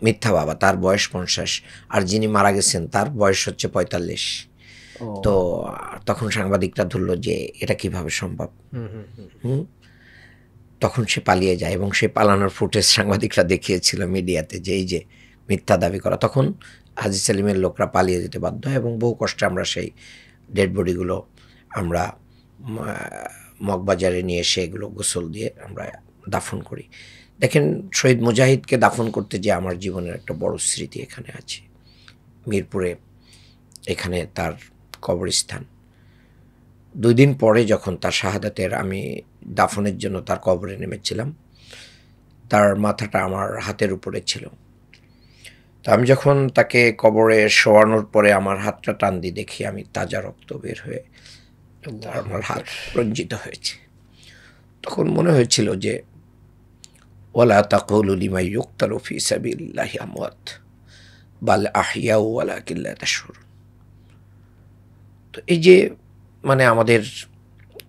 মিথ্যা বাবা তার বয়স 50, আর যিনি মারা গেছেন তার বয়স হচ্ছে 45। তো তখন সাংবাদিকরা ধরলো যে এটা কিভাবে সম্ভব। তখন সে পালিয়ে যায় এবং সে পালানোর ফুটেজ সাংবাদিকরা দেখিয়েছিল মিডিয়াতে যে এই যে মিথ্যা দাবি করা। তখন হাজী সেলিমের লোকরা পালিয়ে যেতে বাধ্য হয় এবং বহু কষ্টে আমরা সেই ডেড বডিগুলো আমরা মগবাজারে নিয়ে এসে এগুলো গোসল দিয়ে আমরা দাফন করি। দেখেন, শহীদ মুজাহিদকে দাফন করতে যে আমার জীবনের একটা বড় স্মৃতি এখানে আছে। মিরপুরে এখানে তার কবরস্থান। 2 দিন পরে যখন তার শাহাদাতের আমি দাফনের জন্য তার কবরে নেমেছিলাম, তার মাথাটা আমার হাতের উপরে ছিল। তো আমি যখন তাকে কবরে শোয়ানোর পরে আমার হাতটা টান দিয়ে দেখি আমি তাজা রক্ত বের হয়ে আমার হাত রঞ্জিত হয়েছে। তখন মনে হয়েছিল যে ওয়ালা তাকুলু লিমা ইউকতালু ফি সাবিলিল্লাহি আমওয়াত বাল আহইয়াউ ওয়ালাকিন লা তাশউরুন। তো এই যে মানে আমাদের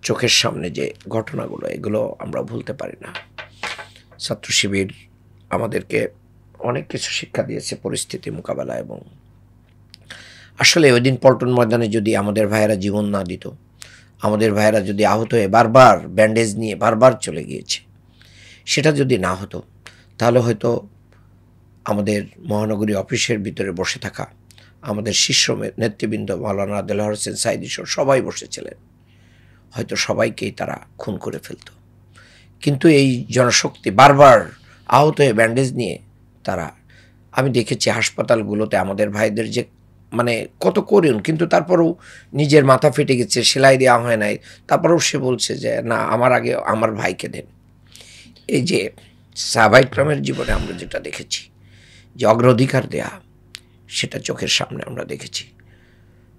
চোখের সামনে যে ঘটনাগুলো, এগুলো আমরা ভুলতে পারি না। ছাত্র শিবির আমাদেরকে অনেক কিছু শিক্ষা দিয়েছে পরিস্থিতি মোকাবেলা, এবং আসলে ওই দিন পল্টন ময়দানে যদি আমাদের ভাইয়েরা জীবন না দিত, আমাদের ভাইয়েরা যদি আহত হয়ে বারবার ব্যান্ডেজ নিয়ে বারবার চলে গিয়েছে, সেটা যদি না হতো তাহলে হয়তো আমাদের মহানগরী অফিসের ভিতরে বসে থাকা আমাদের শীর্ষ নেতৃবৃন্দ মাওলানা দেলোয়ার হোসেন সাঈদী সবাই বসেছিলেন, হয়তো সবাইকেই তারা খুন করে ফেলত। কিন্তু এই জনশক্তি বারবার আহত হয়ে ব্যান্ডেজ নিয়ে তারা, আমি দেখেছি হাসপাতালগুলোতে আমাদের ভাইদের যে মানে কত করুন, কিন্তু তারপরেও নিজের মাথা ফেটে গেছে, সেলাই দেওয়া হয় নাই, তারপরেও সে বলছে যে না, আমার আগে আমার ভাইকে দেন। এই যে সাহাবায়ে কেরামের জীবনে আমরা যেটা দেখেছি যে অগ্রাধিকার দেয়া, সেটা চোখের সামনে আমরা দেখেছি।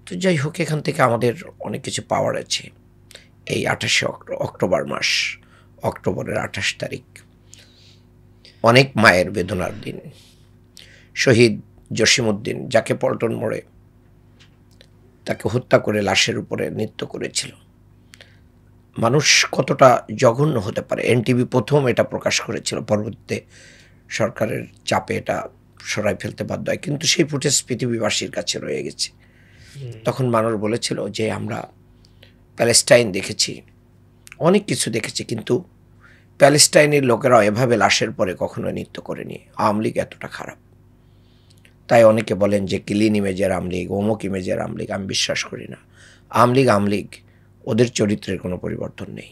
তো যাই হোক, এখান থেকে আমাদের অনেক কিছু পাওয়ার আছে। এই 28 অক্টোবর মাস, অক্টোবরের 28 তারিখ অনেক মায়ের বেদনার দিন। শহীদ জসিমউদ্দিন, যাকে পল্টন মোড়ে তাকে হত্যা করে লাশের উপরে নৃত্য করেছিল। মানুষ কতটা জঘন্য হতে পারে, এনটিভি প্রথম এটা প্রকাশ করেছিল, পরবর্তীতে সরকারের চাপে এটা সরাই ফেলতে বাধ্য হয়, কিন্তু সেই ফুটেজ পৃথিবীবাসীর কাছে রয়ে গেছে। তখন মানুষ বলেছিল যে আমরা প্যালেস্টাইন দেখেছি, অনেক কিছু দেখেছি, কিন্তু প্যালেস্টাইনের লোকেরা এভাবে লাশের পরে কখনো নৃত্য করেনি। আওয়ামী লীগ এতটা খারাপ। তাই অনেকে বলেন যে ক্লিন ইমেজের আওয়ামী লীগ, অমুক ইমেজের আওয়ামী লীগ। আমি বিশ্বাস করি না। আওয়ামী লীগ, ওদের চরিত্রের কোনো পরিবর্তন নেই।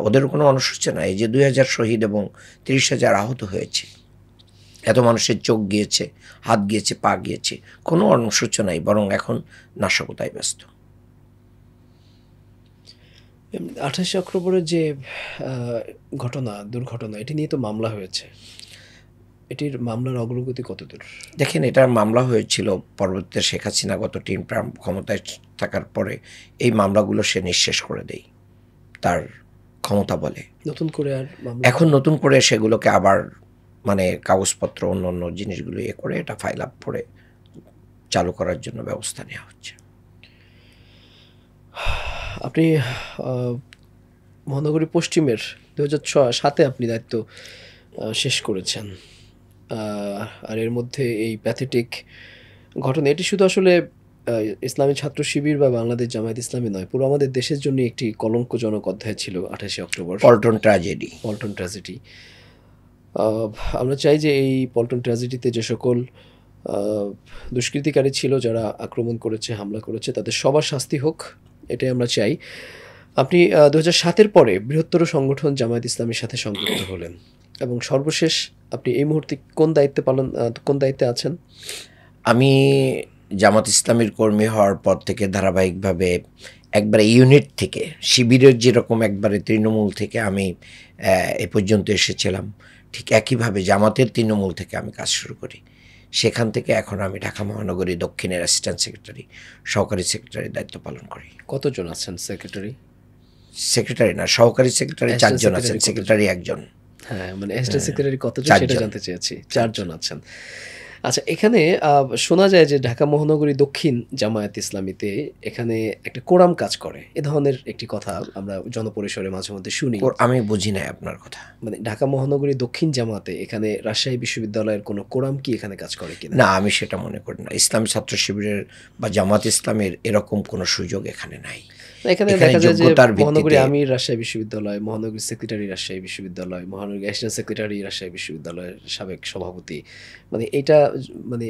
ওদের কোনো অনুশোচনা, এই যে 2000 শহীদ এবং 30,000 আহত হয়েছে, এত মানুষের চোখ গিয়েছে, হাত গিয়েছে, পা গিয়েছে, কোনো অনুশোচনাই, বরং এখন নাশকতায় ব্যস্ত। 28 অক্টোবরের যে দুর্ঘটনা, এটি নিয়ে তো মামলা হয়েছে। এটির মামলার অগ্রগতি কতদূর? দেখেন, এটার মামলা হয়েছিল পরবর্তীতে শেখ হাসিনা গত 3 টার্ম ক্ষমতায় থাকার পরে এই মামলাগুলো সে নিঃশেষ করে দেয় তার ক্ষমতা বলে। নতুন করে আর এখন নতুন করে সেগুলোকে আবার মানে কাগজপত্র অন্য জিনিসগুলো করে এটা ফাইল আপ করে চালু করার জন্য ব্যবস্থা নেওয়া হচ্ছে। আপনি মহানগরী পশ্চিমের 2007-এ আপনি দায়িত্ব শেষ করেছেন, আর এর মধ্যে এই প্যাথেটিক ঘটনা, এটি শুধু আসলে ইসলামী ছাত্র শিবির বা বাংলাদেশ জামায়াত ইসলামী নয়, পুরো আমাদের দেশের জন্য একটি কলঙ্কজনক অধ্যায় ছিল 28শে October, Paltan tragedy. Paltan tragedy. আমরা চাই যে এই পল্টন ট্র্যাজেডিতে যে সকল আহ, দুষ্কৃতিকারী ছিল, যারা আক্রমণ করেছে, হামলা করেছে, তাদের সবার শাস্তি হোক, এটাই আমরা চাই। আপনি 2007-এর পরে বৃহত্তর সংগঠন জামায়াত ইসলামীর সাথে সংযুক্ত হলেন, এবং সর্বশেষ আপনি এই মুহূর্তে কোন দায়িত্বে আছেন? আমি জামাত ইসলামীর কর্মী হওয়ার পর থেকে ধারাবাহিকভাবে একবারে ইউনিট থেকে, শিবিরের যেরকম একবারে তৃণমূল থেকে আমি এ পর্যন্ত এসেছিলাম, ঠিক একইভাবে জামাতের তৃণমূল থেকে আমি কাজ শুরু করি। সেখান থেকে এখন আমি ঢাকা মহানগরী দক্ষিণের অ্যাসিস্ট্যান্ট সেক্রেটারি, সহকারী সেক্রেটারির দায়িত্ব পালন করি। কতজন আছেন সেক্রেটারি? সেক্রেটারি না, সহকারী সেক্রেটারি Assistant 4 জন আছেন, secretary কতজন? সেক্রেটারি 1 জন। হ্যাঁ, মানে অ্যাসিস্ট্যান্ট সেক্রেটারি কতজন সেটা 4 জন। জানতে চেয়েছি। 4 জন আছেন। আচ্ছা, এখানে শোনা যায় যে ঢাকা মহানগরী দক্ষিণ জামায়াত ইসলামীতে এখানে একটা কোরাম কাজ করে, এ ধরনের একটি কথা আমরা জনপরিসরে মাঝে মধ্যে শুনি। আমি বুঝি নাই আপনার কথা। মানে ঢাকা মহানগরী দক্ষিণ জামাতে এখানে রাজশাহী বিশ্ববিদ্যালয়ের কোনো কোরাম কি এখানে কাজ করে কিনা? না, আমি সেটা মনে করি না। ইসলামী ছাত্র শিবিরের বা জামাত ইসলামের এরকম কোনো সুযোগ এখানে নাই। এখানে এখানে দেখা যায় যে যোগ্যতার মহানগরী ভিত্তিতে আমির রাজশাহী বিশ্ববিদ্যালয়, মহানগরী সেক্রেটারি রাজশাহী বিশ্ববিদ্যালয়, মহানগরী অ্যাসিস্ট্যান্ট সেক্রেটারি রাজশাহী বিশ্ববিদ্যালয়ের সাবেক সভাপতি, মানে এটা মানে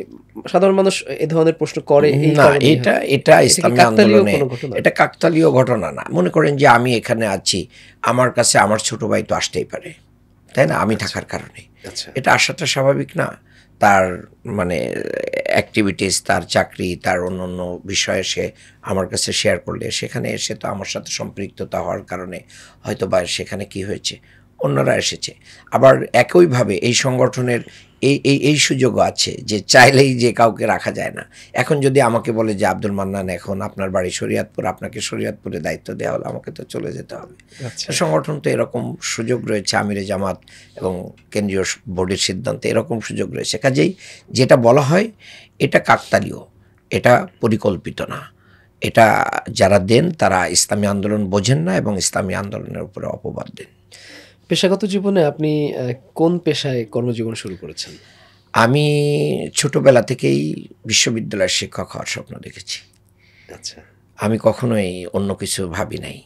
সাধারণ মানুষ এ ধরনের প্রশ্ন করে এই না, কারণেই এটা হয়। এটা এটা কি ইসলামী কাকতালীয় আন্দোলনে কোনো ঘটনা? এটা কাকতালীয় ঘটনা না। মনে করেন যে আমি এখানে আছি, আমার কাছে আমার ছোট ভাই তো আসতেই পারে, তাই না? আমি থাকার কারণে আচ্ছা, এটা আসাটা স্বাভাবিক না? তার মানে অ্যাক্টিভিটিস, তার চাকরি, তার অন্যান্য বিষয়ে সে আমার কাছে শেয়ার করলে সেখানে এসে তো আমার সাথে সম্পৃক্ততা হওয়ার কারণে হয়তো বা সেখানে কি হয়েছে, অন্যরা এসেছে। আবার একইভাবে এই সংগঠনের এই সুযোগও আছে যে চাইলেই যে কাউকে রাখা যায় না। এখন যদি আমাকে বলে যে আব্দুল মান্নান এখন আপনার বাড়ি শরীয়তপুর, আপনাকে শরীয়তপুরে দায়িত্ব দেওয়া হলো, আমাকে তো চলে যেতে হবে। আচ্ছা, সংগঠন তো এরকম সুযোগ রয়েছে, আমিরে জামাত এবং কেন্দ্রীয় বোর্ডের সিদ্ধান্তে এরকম সুযোগ রয়েছে। কাজেই যেটা বলা হয় এটা কাকতালীয়, এটা পরিকল্পিত না। এটা যারা দেন তারা ইসলামী আন্দোলন বোঝেন না এবং ইসলামী আন্দোলনের উপরে অপবাদ দেন। পেশাগত জীবনে আপনি কোন পেশায় কর্মজীবন শুরু করেছেন? আমি ছোটবেলা থেকেই বিশ্ববিদ্যালয়ের শিক্ষক হওয়ার স্বপ্ন দেখেছি। আচ্ছা, আমি কখনোই অন্য কিছু ভাবি নাই।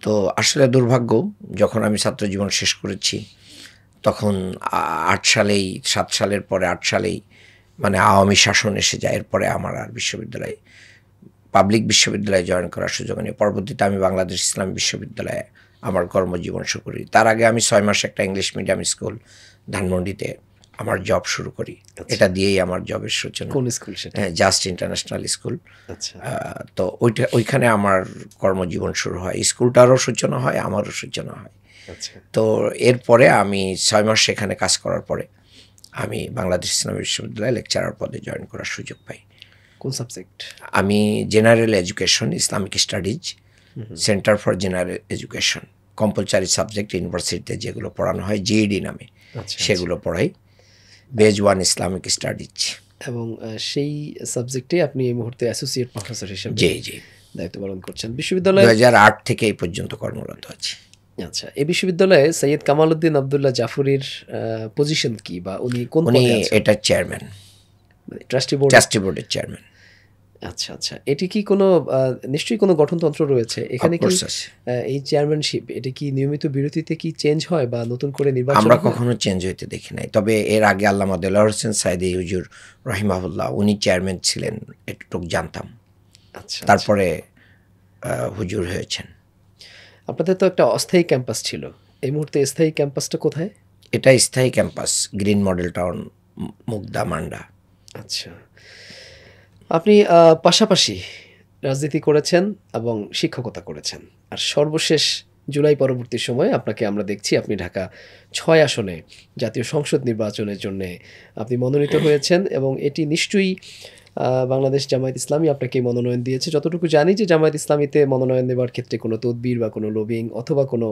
তো আসলে দুর্ভাগ্য, যখন আমি ছাত্র জীবন শেষ করেছি তখন 8 সালেই 7 সালের পরে 8 সালেই মানে আওয়ামী শাসন এসে যায়। এরপরে আমার আর পাবলিক বিশ্ববিদ্যালয়ে জয়েন করার সুযোগ নেই। পরবর্তীতে আমি বাংলাদেশ ইসলামী বিশ্ববিদ্যালয়ে আমার কর্মজীবন শুরু করি। তার আগে আমি 6 মাস একটা ইংলিশ মিডিয়াম স্কুল ধানমন্ডিতে আমার জব শুরু করি। এটা দিয়েই আমার জবের সূচনা। কোন স্কুল সেটা? Just international school. আচ্ছা, তো ওইখানে আমার কর্মজীবন শুরু হয়। স্কুলটারও সূচনা হয়, আমারও সূচনা হয়। আচ্ছা, তো এরপরে আমি 6 মাস সেখানে কাজ করার পরে আমি বাংলাদেশ ইসলামী বিশ্ববিদ্যালয়ে লেকচারার পদে জয়েন করার সুযোগ পাই। কোন সাবজেক্ট? আমি general education, Islamic studies, centre for general education, compulsory subject ইউনিভার্সিটিতে যেগুলো পড়ানো হয় জিইডি নামে, আচ্ছা, সেগুলো পড়াই। Base 1 Islamic studies. এবং সেই সাবজেক্টে আপনি এই মুহূর্তে অ্যাসোসিয়েট প্রফেসর হিসেবে জি জি, দায়িত্ব পালন করছেন বিশ্ববিদ্যালয়ে। 2008 থেকে এই পর্যন্ত কর্মরত আছি। আচ্ছা, এই বিশ্ববিদ্যালয়ে সৈয়দ কামালউদ্দিন আবদুল্লাহ জাফরির পজিশন কি, বা উনি কোন উনি পদে আছেন? এটা চেয়ারম্যান, ট্রাস্টি বোর্ড। ট্রাস্টি বোর্ডের চেয়ারম্যান। আচ্ছা, আচ্ছা, এটি কি কোনো নিশ্চয়ই কোনো গঠনতন্ত্র রয়েছে এখানে কি? অফকোর্স আছে। এই চেয়ারম্যানশিপ এটা কি নিয়মিত বিরতিতে কি চেঞ্জ হয় বা নতুন করে নির্বাচন আমরা হয়? কখনো চেঞ্জ হইতে দেখি নাই। তবে এর আগে আল্লামা দেলোয়ার হোসেন সাইদি হুজুর রহিমাহুল্লাহ উনি চেয়ারম্যান ছিলেন, একটুটুক জানতাম। আচ্ছা, তারপরে হুজুর হয়েছেন। আপনাদের তো একটা অস্থায়ী ক্যাম্পাস ছিল, এই মুহূর্তে স্থায়ী ক্যাম্পাসটা কোথায়? এটা স্থায়ী campus, Green Model Town, Mugda Manda. আচ্ছা, আপনি পাশাপাশি রাজনীতি করেছেন এবং শিক্ষকতা করেছেন, আর সর্বশেষ জুলাই পরবর্তী সময়ে আপনাকে আমরা দেখছি আপনি ঢাকা 6 আসনে জাতীয় সংসদ নির্বাচনের জন্যে আপনি মনোনীত হয়েছেন, এবং এটি নিশ্চয়ই বাংলাদেশ জামায়াত ইসলামী আপনাকে মনোনয়ন দিয়েছে। যতটুকু জানি যে জামায়াত ইসলামীতে মনোনয়ন দেওয়ার ক্ষেত্রে কোনো তদবির বা কোনো লবিং অথবা কোনো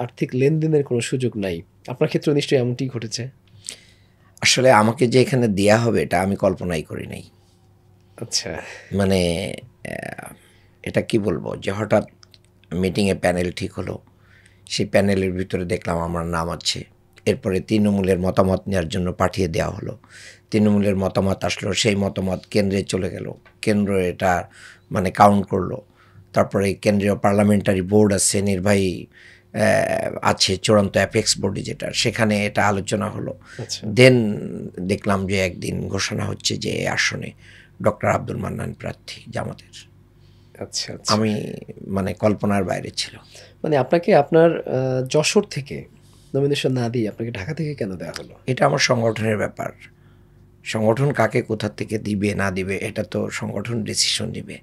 আর্থিক লেনদেনের কোনো সুযোগ নাই। আপনার ক্ষেত্রে নিশ্চয়ই এমনটি ঘটেছে। আসলে আমাকে যে এখানে দেয়া হবে এটা আমি কল্পনাই করি নাই। আচ্ছা, মানে এটা কি বলবো, যে হঠাৎ মিটিংয়ে প্যানেল ঠিক হলো, সেই প্যানেলের ভিতরে দেখলাম আমার নাম আছে। এরপরে তৃণমূলের মতামত নেওয়ার জন্য পাঠিয়ে দেওয়া হলো। তৃণমূলের মতামত আসলো, সেই মতামত কেন্দ্রে চলে গেল, কেন্দ্র এটা মানে কাউন্ট করলো। তারপরে কেন্দ্রীয় পার্লামেন্টারি বোর্ড আছে, নির্বাহী আছে, চূড়ান্ত অ্যাপেক্স বোর্ডে যেটা, সেখানে এটা আলোচনা হলো। আচ্ছা। দেন দেখলাম যে একদিন ঘোষণা হচ্ছে যে এই আসনে ডক্টর আব্দুল মান্নান প্রার্থী জামাতের। আচ্ছা, আচ্ছা। আমি মানে কল্পনার বাইরে ছিল। মানে আপনাকে আপনার যশোর থেকে নমিনেশন না দিয়ে আপনাকে ঢাকা থেকে কেন দেওয়া হলো? এটা আমার সংগঠনের ব্যাপার। সংগঠন কাকে কোথা থেকে দিবে না দিবে এটা তো সংগঠন ডিসিশন দিবে।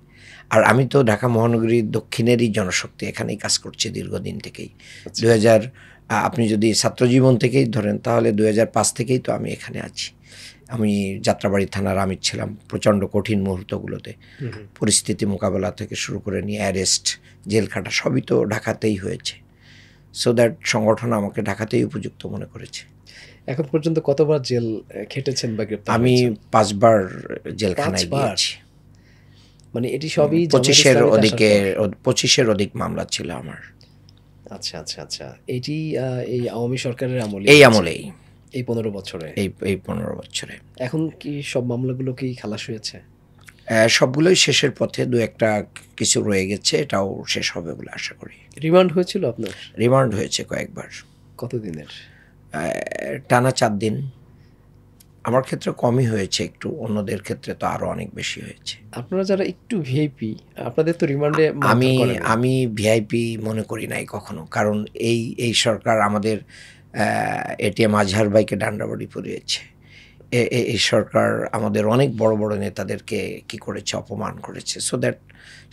আর আমি তো ঢাকা মহানগরীর দক্ষিণেরই জনশক্তি, এখানেই কাজ করছি দীর্ঘদিন থেকেই। আচ্ছা। 2000 আপনি যদি ছাত্রজীবন থেকেই ধরেন তাহলে 2005 থেকেই তো আমি এখানে আছি। আমি যাত্রাবাড়ি থানার আমির ছিলাম প্রচণ্ড কঠিন মুহূর্তগুলোতে। পরিস্থিতি মোকাবেলা থেকে শুরু করে নিয়ে অ্যারেস্ট, জেল খাটা সবই তো ঢাকাতেই হয়েছে। সো দ্যাট সংগঠন আমাকে ঢাকাতেই উপযুক্ত মনে করেছে। এখন পর্যন্ত কতবার জেল খেটেছেন বা গ্রেপ্তার আমি হয়েছেন? 5 বার জেলখানায় 5 বার? গিয়েছি। মানে এটি সবই জামায়াত 25-এর ইসলামীতে আসার ওদিকে পর? 25-এর অধিক মামলা ছিল আমার আচ্ছা, আচ্ছা, আচ্ছা। এটি এই আওয়ামী সরকারের আমলে এই হয়েছে? আমলেই, এই 15 বছরে? এই 15 বছরে। এখন কি সব মামলাগুলো কি খালাস হয়েছে? সবগুলোই শেষের পথে, 2-একটা কিছু রয়ে গেছে, এটাও শেষ হবে বলে আশা করি। রিমান্ড হয়েছিল আপনার? রিমান্ড হয়েছে কয়েকবার, কতদিনের? টানা 4 দিন। আমার ক্ষেত্রে কমই হয়েছে একটু, অন্যদের ক্ষেত্রে তো আরও অনেক বেশি হয়েছে। আপনারা যারা একটু ভিআইপি, আপনাদের তো রিমান্ডে আমি মারধর করে না? আমি ভিআইপি মনে করি নাই কখনো, কারণ এই সরকার আমাদের এটিএম আজহার ভাইকে ডান্ডাবাড়ি পরিয়েছে। এই সরকার আমাদের অনেক বড় বড় নেতাদেরকে কি করেছে, অপমান করেছে। সো দ্যাট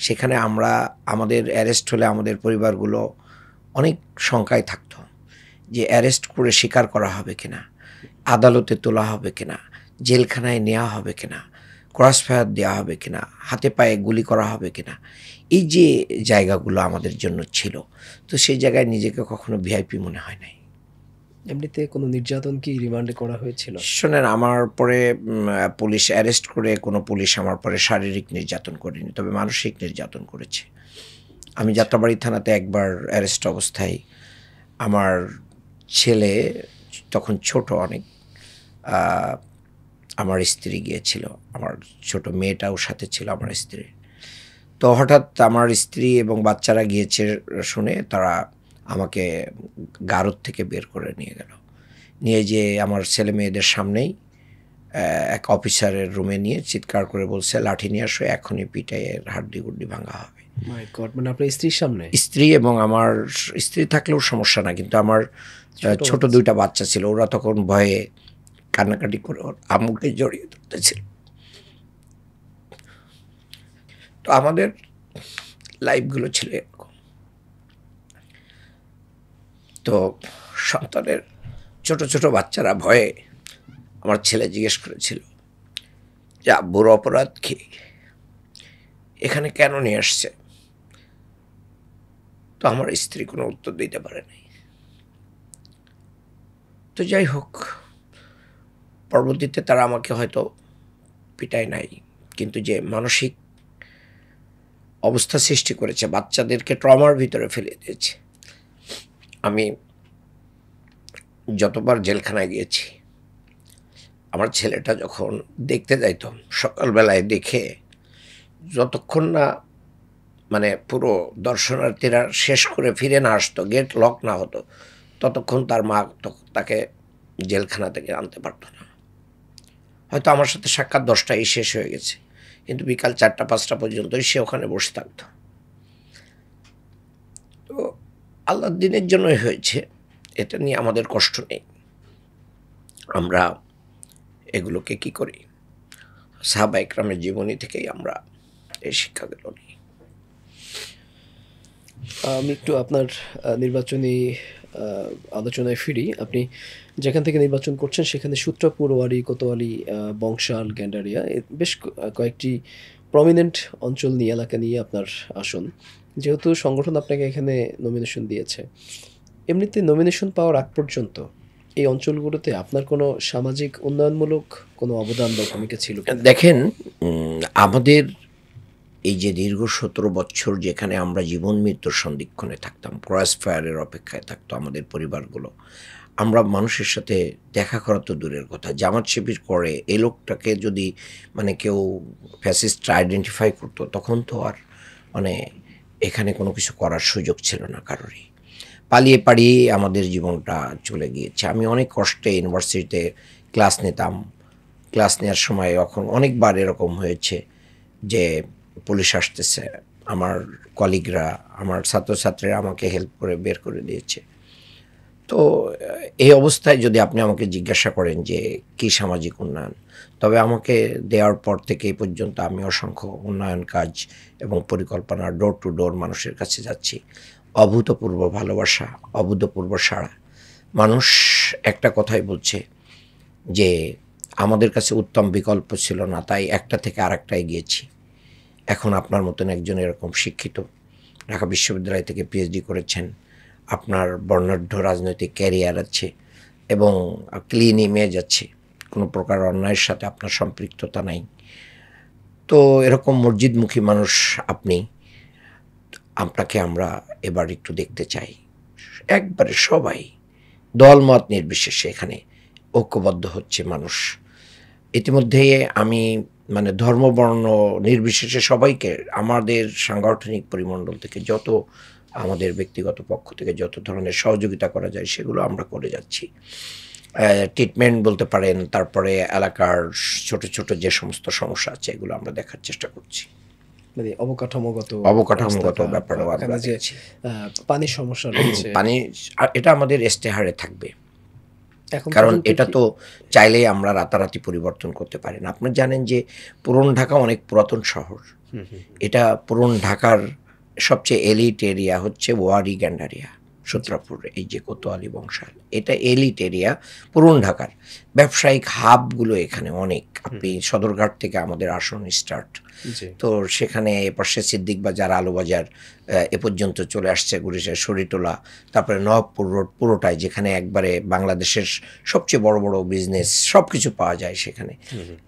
সেখানে আমরা, আমাদের অ্যারেস্ট হলে আমাদের পরিবারগুলো অনেক শঙ্কায় থাকতো যে অ্যারেস্ট করে স্বীকার করা হবে কিনা, আদালতে তোলা হবে কিনা, জেলখানায় নেওয়া হবে কিনা, ক্রস ফায়ার দেওয়া হবে কিনা, হাতে পায়ে গুলি করা হবে কিনা, এই যে জায়গাগুলো আমাদের জন্য ছিল, তো সেই জায়গায় নিজেকে কখনো ভিআইপি মনে হয় নাই। এমনিতে কোনো নির্যাতন কি রিমান্ডে করা হয়েছিল? শোনেন, আমার পরে পুলিশ অ্যারেস্ট করে, কোনো পুলিশ আমার পরে শারীরিক নির্যাতন করেনি, তবে মানসিক নির্যাতন করেছে। আমি যাত্রাবাড়ি থানাতে একবার অ্যারেস্ট অবস্থায় আমার ছেলে, তখন ছোট অনেক, আমার স্ত্রী গিয়েছিল, আমার ছোট মেয়েটাও সাথে ছিল আমার স্ত্রী। তো হঠাৎ আমার স্ত্রী এবং বাচ্চারা গিয়েছে শুনে তারা আমাকে গারদ থেকে বের করে নিয়ে গেল, নিয়ে যেয়ে আমার ছেলে মেয়েদের সামনেই এক অফিসারের রুমে নিয়ে চিৎকার করে বলছে, লাঠি নিয়ে আসো, এখনই পিটাইয়ের হাড্ডি গুড্ডি ভাঙা হবে। মাই গড! মানে আপনার স্ত্রীর সামনে? স্ত্রী এবং আমার স্ত্রী থাকলেও সমস্যা না, কিন্তু আমার ছোট বাচ্চা। 2টা বাচ্চা ছিল, ওরা তখন ভয়ে কান্নাকাটি করে ওর আম্মুকে জড়িয়ে ধরতেছিল। তো আমাদের লাইফগুলো ছিল এরকম। তো সন্তানের ছোট ছোট বাচ্চারা ভয়ে, আমার ছেলে জিজ্ঞেস করেছিল যে আব্বুর অপরাধ কি, এখানে কেন নিয়ে আসছে? তো আমার স্ত্রী কোনো উত্তর দিতে পারে নাই। তো যাই হোক, পরবর্তীতে তারা আমাকে হয়তো পিটায় নাই, কিন্তু যে মানসিক অবস্থা সৃষ্টি করেছে, বাচ্চাদেরকে ট্রমার ভিতরে ফেলে দিয়েছে। আমি যতবার জেলখানায় গিয়েছি, আমার ছেলেটা যখন দেখতে যাইতাম সকালবেলায়, দেখে যতক্ষণ না মানে পুরো দর্শনার্থীরা শেষ করে ফিরে না আসতো, গেট লক না হতো, ততক্ষণ তার মা তাকে জেলখানা থেকে আনতে পারতো না। হয়তো আমার সাথে সাক্ষাৎ 10টায় শেষ হয়ে গেছে, কিন্তু বিকাল 4টা-5টা পর্যন্তই সে ওখানে বসে থাকতো। তো আল্লাহর দিনের জন্যই হয়েছে, এটা নিয়ে আমাদের কষ্ট নেই। আমরা এগুলোকে কি করি, সাহাবা ইকরামের জীবনী থেকেই আমরা এই শিক্ষাগুলো নিই। আমি একটু আপনার নির্বাচনী আলোচনায় ফিরি। আপনি যেখান থেকে নির্বাচন করছেন সেখানে সূত্রাপুর, ওয়ারী, কোতোয়ালী, বংশাল, গ্যান্ডারিয়া বেশ কয়েকটি প্রমিনেন্ট অঞ্চল নিয়ে, এলাকা নিয়ে আপনার আসন। যেহেতু সংগঠন আপনাকে এখানে নমিনেশন দিয়েছে, এমনিতে নমিনেশন পাওয়ার আগ পর্যন্ত এই অঞ্চলগুলোতে আপনার কোনো সামাজিক উন্নয়নমূলক কোনো অবদান বা ভূমিকা ছিল কিনা? দেখেন, আমাদের এই যে দীর্ঘ 17 বছর যেখানে আমরা জীবন মৃত্যুর সন্ধিক্ষণে থাকতাম, ক্রস ফায়ারের অপেক্ষায় থাকতো আমাদের পরিবারগুলো, আমরা মানুষের সাথে দেখা করা তো দূরের কথা, জামাত শিবির করে এই লোকটাকে যদি মানে কেউ ফ্যাসিস্ট আইডেন্টিফাই করতো, তখন তো আর মানে এখানে কোনো কিছু করার সুযোগ ছিল না কারোরই। পালিয়ে পালিয়ে আমাদের জীবনটা চলে গিয়েছে। আমি অনেক কষ্টে ইউনিভার্সিটিতে ক্লাস নিতাম। ক্লাস নেওয়ার সময় এখন অনেকবার এরকম হয়েছে যে পুলিশ আসতেছে, আমার কলিগরা, আমার ছাত্রছাত্রীরা আমাকে হেল্প করে বের করে দিয়েছে। তো এই অবস্থায় যদি আপনি আমাকে জিজ্ঞাসা করেন যে কী সামাজিক উন্নয়ন, তবে আমাকে দেওয়ার পর থেকে এই পর্যন্ত আমি অসংখ্য উন্নয়ন কাজ এবং পরিকল্পনা ডোর টু ডোর মানুষের কাছে যাচ্ছি। অভূতপূর্ব ভালোবাসা, অভূতপূর্ব সাড়া। মানুষ একটা কথাই বলছে যে আমাদের কাছে উত্তম বিকল্প ছিল না, তাই একটা থেকে আরেকটায় গিয়েছি। এখন আপনার মতন একজন এরকম শিক্ষিত, ঢাকা বিশ্ববিদ্যালয় থেকে পিএইচডি করেছেন, আপনার বর্ণাঢ্য রাজনৈতিক ক্যারিয়ার আছে এবং ক্লিন ইমেজ আছে, কোনো প্রকার অন্যায়ের সাথে আপনার সম্পৃক্ততা নাই। তো এরকম মসজিদমুখী মানুষ আপনি, আপনাকে আমরা এবার একটু দেখতে চাই একবারে সবাই দলমত নির্বিশেষে এখানে ঐক্যবদ্ধ হচ্ছে মানুষ। ইতিমধ্যে আমি মানে ধর্মবর্ণ নির্বিশেষে সবাইকে আমাদের সাংগঠনিক পরিমণ্ডল থেকে যত, আমাদের ব্যক্তিগত পক্ষ থেকে যত ধরনের সহযোগিতা করা যায় সেগুলো আমরা করে যাচ্ছি। ট্রিটমেন্ট বলতে পারেন, তারপরে এলাকার ছোট ছোট যে সমস্ত সমস্যা আছে এগুলো আমরা দেখার চেষ্টা করছি। মানে অবকাঠামোগত ব্যাপারেও আমরা যে পানির সমস্যা রয়েছে, পানি এটা আমাদের ইস্তেহারে থাকবে, এখন কারণ এটা তো চাইলেই আমরা রাতারাতি পরিবর্তন করতে পারি না। আপনি জানেন যে পুরন ঢাকা অনেক পুরাতন শহর। এটা পুরন ঢাকার সবচেয়ে এলিট এরিয়া হচ্ছে ওয়ারি গ্যান্ডারিয়া, সূত্রাপুর, এই যে কোতোয়ালি বংশাল, এটা এলিট এরিয়া পুরন ঢাকার। ব্যবসায়িক হাবগুলো এখানে অনেক। আপনি সদরঘাট থেকে আমাদের আসন স্টার্ট, তো সেখানে পাশে সিদ্দিক বাজার, আলুবাজার এ পর্যন্ত চলে আসছে, গুরিশের শরীটোলা, তারপরে নবাবপুর রোড পুরোটাই, যেখানে একবারে বাংলাদেশের সবচেয়ে বড় বড় বিজনেস সব কিছু পাওয়া যায় সেখানে।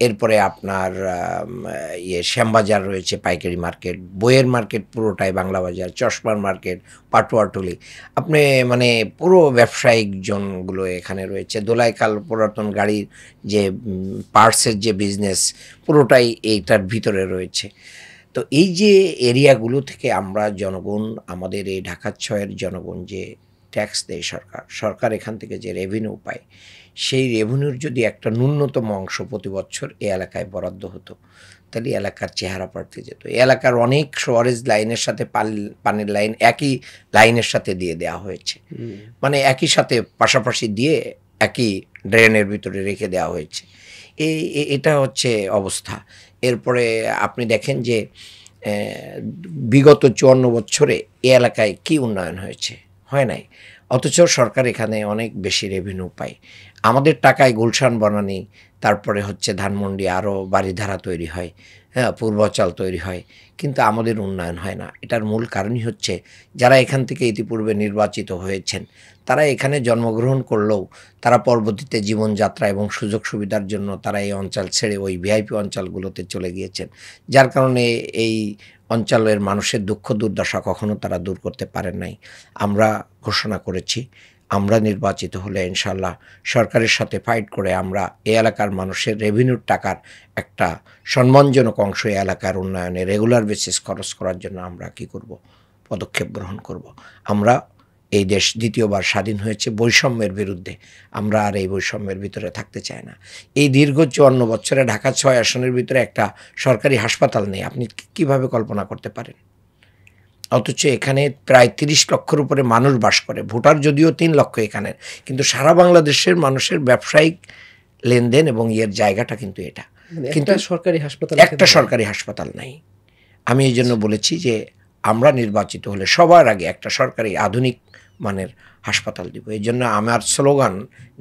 এরপরে আপনার শ্যামবাজার রয়েছে, পাইকারি মার্কেট, বইয়ের মার্কেট পুরোটাই বাংলা বাজার, চশমার মার্কেট, পাটুয়াটুলি, আপনি মানে পুরো ব্যবসায়িক জোনগুলো এখানে রয়েছে। দোলাইখাল পুরাতন গাড়ির যে পার্টসের যে বিজনেস পুরোটাই এইটার ভিতরে রয়েছে। তো এই যে এরিয়াগুলো থেকে আমরা জনগণ, আমাদের এই ঢাকা ৬-এর জনগণ যে ট্যাক্স দেয় সরকার এখান থেকে যে রেভিনিউ পায়, সেই রেভিনিউর যদি একটা ন্যূনতম অংশ প্রতি বছর এই এলাকায় বরাদ্দ হতো, তাহলে এলাকার চেহারা পাল্টে যেত। এই এলাকার অনেক সওয়ারেজ লাইনের সাথে পানির লাইন একই লাইনের সাথে দিয়ে দেওয়া হয়েছে, মানে একই সাথে পাশাপাশি দিয়ে একই ড্রেনের ভিতরে রেখে দেওয়া হয়েছে। এটা হচ্ছে অবস্থা। এরপরে আপনি দেখেন যে বিগত ৫৪ বছরে এ এলাকায় কি উন্নয়ন হয়েছে, হয় নাই, অথচ সরকার এখানে অনেক বেশি রেভিনিউ পায়। আমাদের টাকায় গুলশান বনানী, তারপরে হচ্ছে ধানমন্ডি আরও বাড়িধারা তৈরি হয়, হ্যাঁ, পূর্বাচল তৈরি হয়, কিন্তু আমাদের উন্নয়ন হয় না। এটার মূল কারণই হচ্ছে যারা এখান থেকে ইতিপূর্বে নির্বাচিত হয়েছেন, তারা এখানে জন্মগ্রহণ করলেও তারা পরবর্তীতে জীবনযাত্রা এবং সুযোগ সুবিধার জন্য তারা এই অঞ্চল ছেড়ে ওই ভিআইপি অঞ্চলগুলোতে চলে গিয়েছেন, যার কারণে এই অঞ্চলের মানুষের দুঃখ দুর্দশা কখনো তারা দূর করতে পারেন নাই। আমরা ঘোষণা করেছি, আমরা নির্বাচিত হলে ইনশাল্লাহ সরকারের সাথে ফাইট করে আমরা এই এলাকার মানুষের রেভিনিউর টাকার একটা সম্মানজনক অংশ এই এলাকার উন্নয়নে রেগুলার বেসিস খরচ করার জন্য আমরা কি করব, পদক্ষেপ গ্রহণ করব। আমরা এই দেশ দ্বিতীয়বার স্বাধীন হয়েছে বৈষম্যের বিরুদ্ধে, আমরা আর এই বৈষম্যের ভিতরে থাকতে চাই না। এই দীর্ঘ ৫৪ বছরে ঢাকা ৬ আসনের ভিতরে একটা সরকারি হাসপাতাল নেই, আপনি কিভাবে কল্পনা করতে পারেন? অথচ এখানে প্রায় ৩০ লক্ষের উপরে মানুষ বাস করে, ভোটার যদিও ৩ লক্ষ এখানের, কিন্তু সারা বাংলাদেশের মানুষের ব্যবসায়িক লেনদেন এবং এর জায়গাটা কিন্তু এটা, কিন্তু একটা সরকারি হাসপাতাল নাই। আমি এই জন্য বলেছি যে আমরা নির্বাচিত হলে সবার আগে একটা সরকারি আধুনিক মানের হাসপাতাল দিব। এই জন্য আমার স্লোগান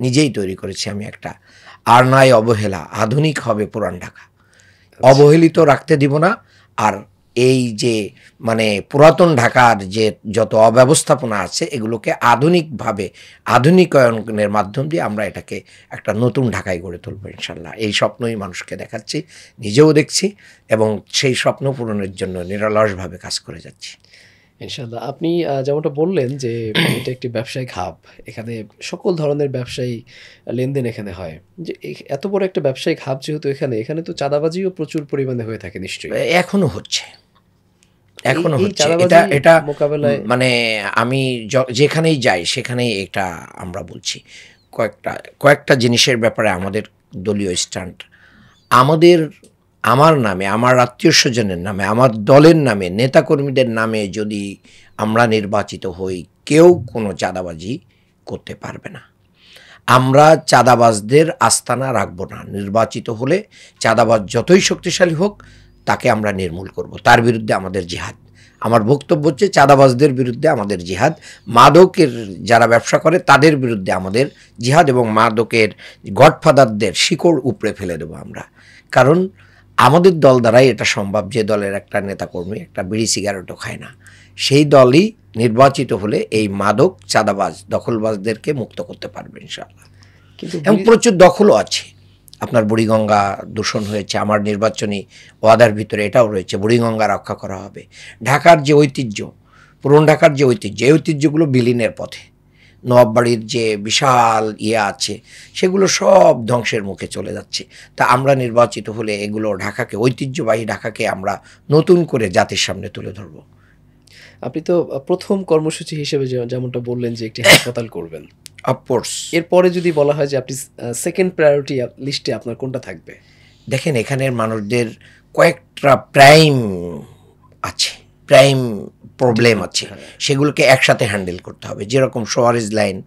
নিজেই তৈরি করেছি আমি একটা, আর নয় অবহেলা, আধুনিক হবে পুরান ঢাকা। অবহেলিত রাখতে দিব না। আর এই যে মানে পুরাতন ঢাকার যে যত অব্যবস্থাপনা আছে এগুলোকে আধুনিকভাবে আধুনিকায়নের মাধ্যম দিয়ে আমরা এটাকে একটা নতুন ঢাকায় গড়ে তুলব ইনশাল্লাহ। এই স্বপ্নই মানুষকে দেখাচ্ছি, নিজেও দেখছি এবং সেই স্বপ্ন পূরণের জন্য নিরলসভাবে কাজ করে যাচ্ছি। ইনশাআল্লাহ। আপনি যেমনটা বললেন যে এটা একটি ব্যবসায়িক হাব। এখানে সকল ধরনের ব্যবসায়ী লেনদেন এখানে হয়। যে এত বড় একটা ব্যবসায়িক হাব যেহেতু এখানে তো চাঁদাবাজিও প্রচুর পরিমাণে হয়ে থাকে নিশ্চয়ই? এখনো হচ্ছে, এই এখনো এই হচ্ছে। এটা চাঁদাবাজি এটা মোকাবেলায় মানে আমি যেখানেই যাই সেখানেই এটা আমরা বলছি। কয়েকটা কয়েকটা জিনিসের ব্যাপারে আমাদের দলীয় স্ট্যান্ড। আমাদের আমার নামে, আমার আত্মীয়স্বজনের নামে, আমার দলের নামে, নেতাকর্মীদের নামে যদি আমরা নির্বাচিত হই, কেউ কোনো চাঁদাবাজি করতে পারবে না। আমরা চাঁদাবাজদের আস্তানা রাখব না। নির্বাচিত হলে চাঁদাবাজ যতই শক্তিশালী হোক তাকে আমরা নির্মূল করব। তার বিরুদ্ধে আমাদের জিহাদ। আমার বক্তব্য হচ্ছে চাঁদাবাজদের বিরুদ্ধে আমাদের জিহাদ, মাদকের যারা ব্যবসা করে তাদের বিরুদ্ধে আমাদের জিহাদ, এবং মাদকের গডফাদারদের শিকড় উপড়ে ফেলে দেবো আমরা। কারণ আমাদের দল দ্বারাই এটা সম্ভব, যে দলের একটা নেতাকর্মী একটা বিড়ি সিগারেটও খায় না, সেই দলই নির্বাচিত হলে এই মাদক, চাঁদাবাজ, দখলবাজদেরকে মুক্ত করতে পারবে ইনশাআল্লাহ। কিন্তু এবং প্রচুর দখলও আছে। আপনার বুড়িগঙ্গা দূষণ হয়েছে, আমার নির্বাচনী ওয়াদার ভিতরে এটাও রয়েছে, বুড়িগঙ্গা রক্ষা করা হবে। ঢাকার যে ঐতিহ্য, পুরনো ঢাকার যে ঐতিহ্য, এই ঐতিহ্যগুলো বিলীনের পথে। নবাববাড়ির যে বিশাল আছে, সেগুলো সব ধ্বংসের মুখে চলে যাচ্ছে। তা আমরা নির্বাচিত হলে এগুলো ঢাকাকে, ঐতিহ্যবাহী ঢাকাকে আমরা নতুন করে জাতির সামনে তুলে ধরব। আপনি তো প্রথম কর্মসূচি হিসেবে যেমনটা বললেন যে একটি হাসপাতাল করবেন। অফকোর্স। এরপরে যদি বলা হয় যে আপনি সেকেন্ড প্রায়োরিটি লিস্টে আপনার কোনটা থাকবে? দেখেন, এখানের মানুষদের কয়েকটা প্রাইম আছে, প্রাইম প্রবলেম আছে, সেগুলোকে একসাথে হ্যান্ডেল করতে হবে। যেরকম সোয়ারেজ লাইন,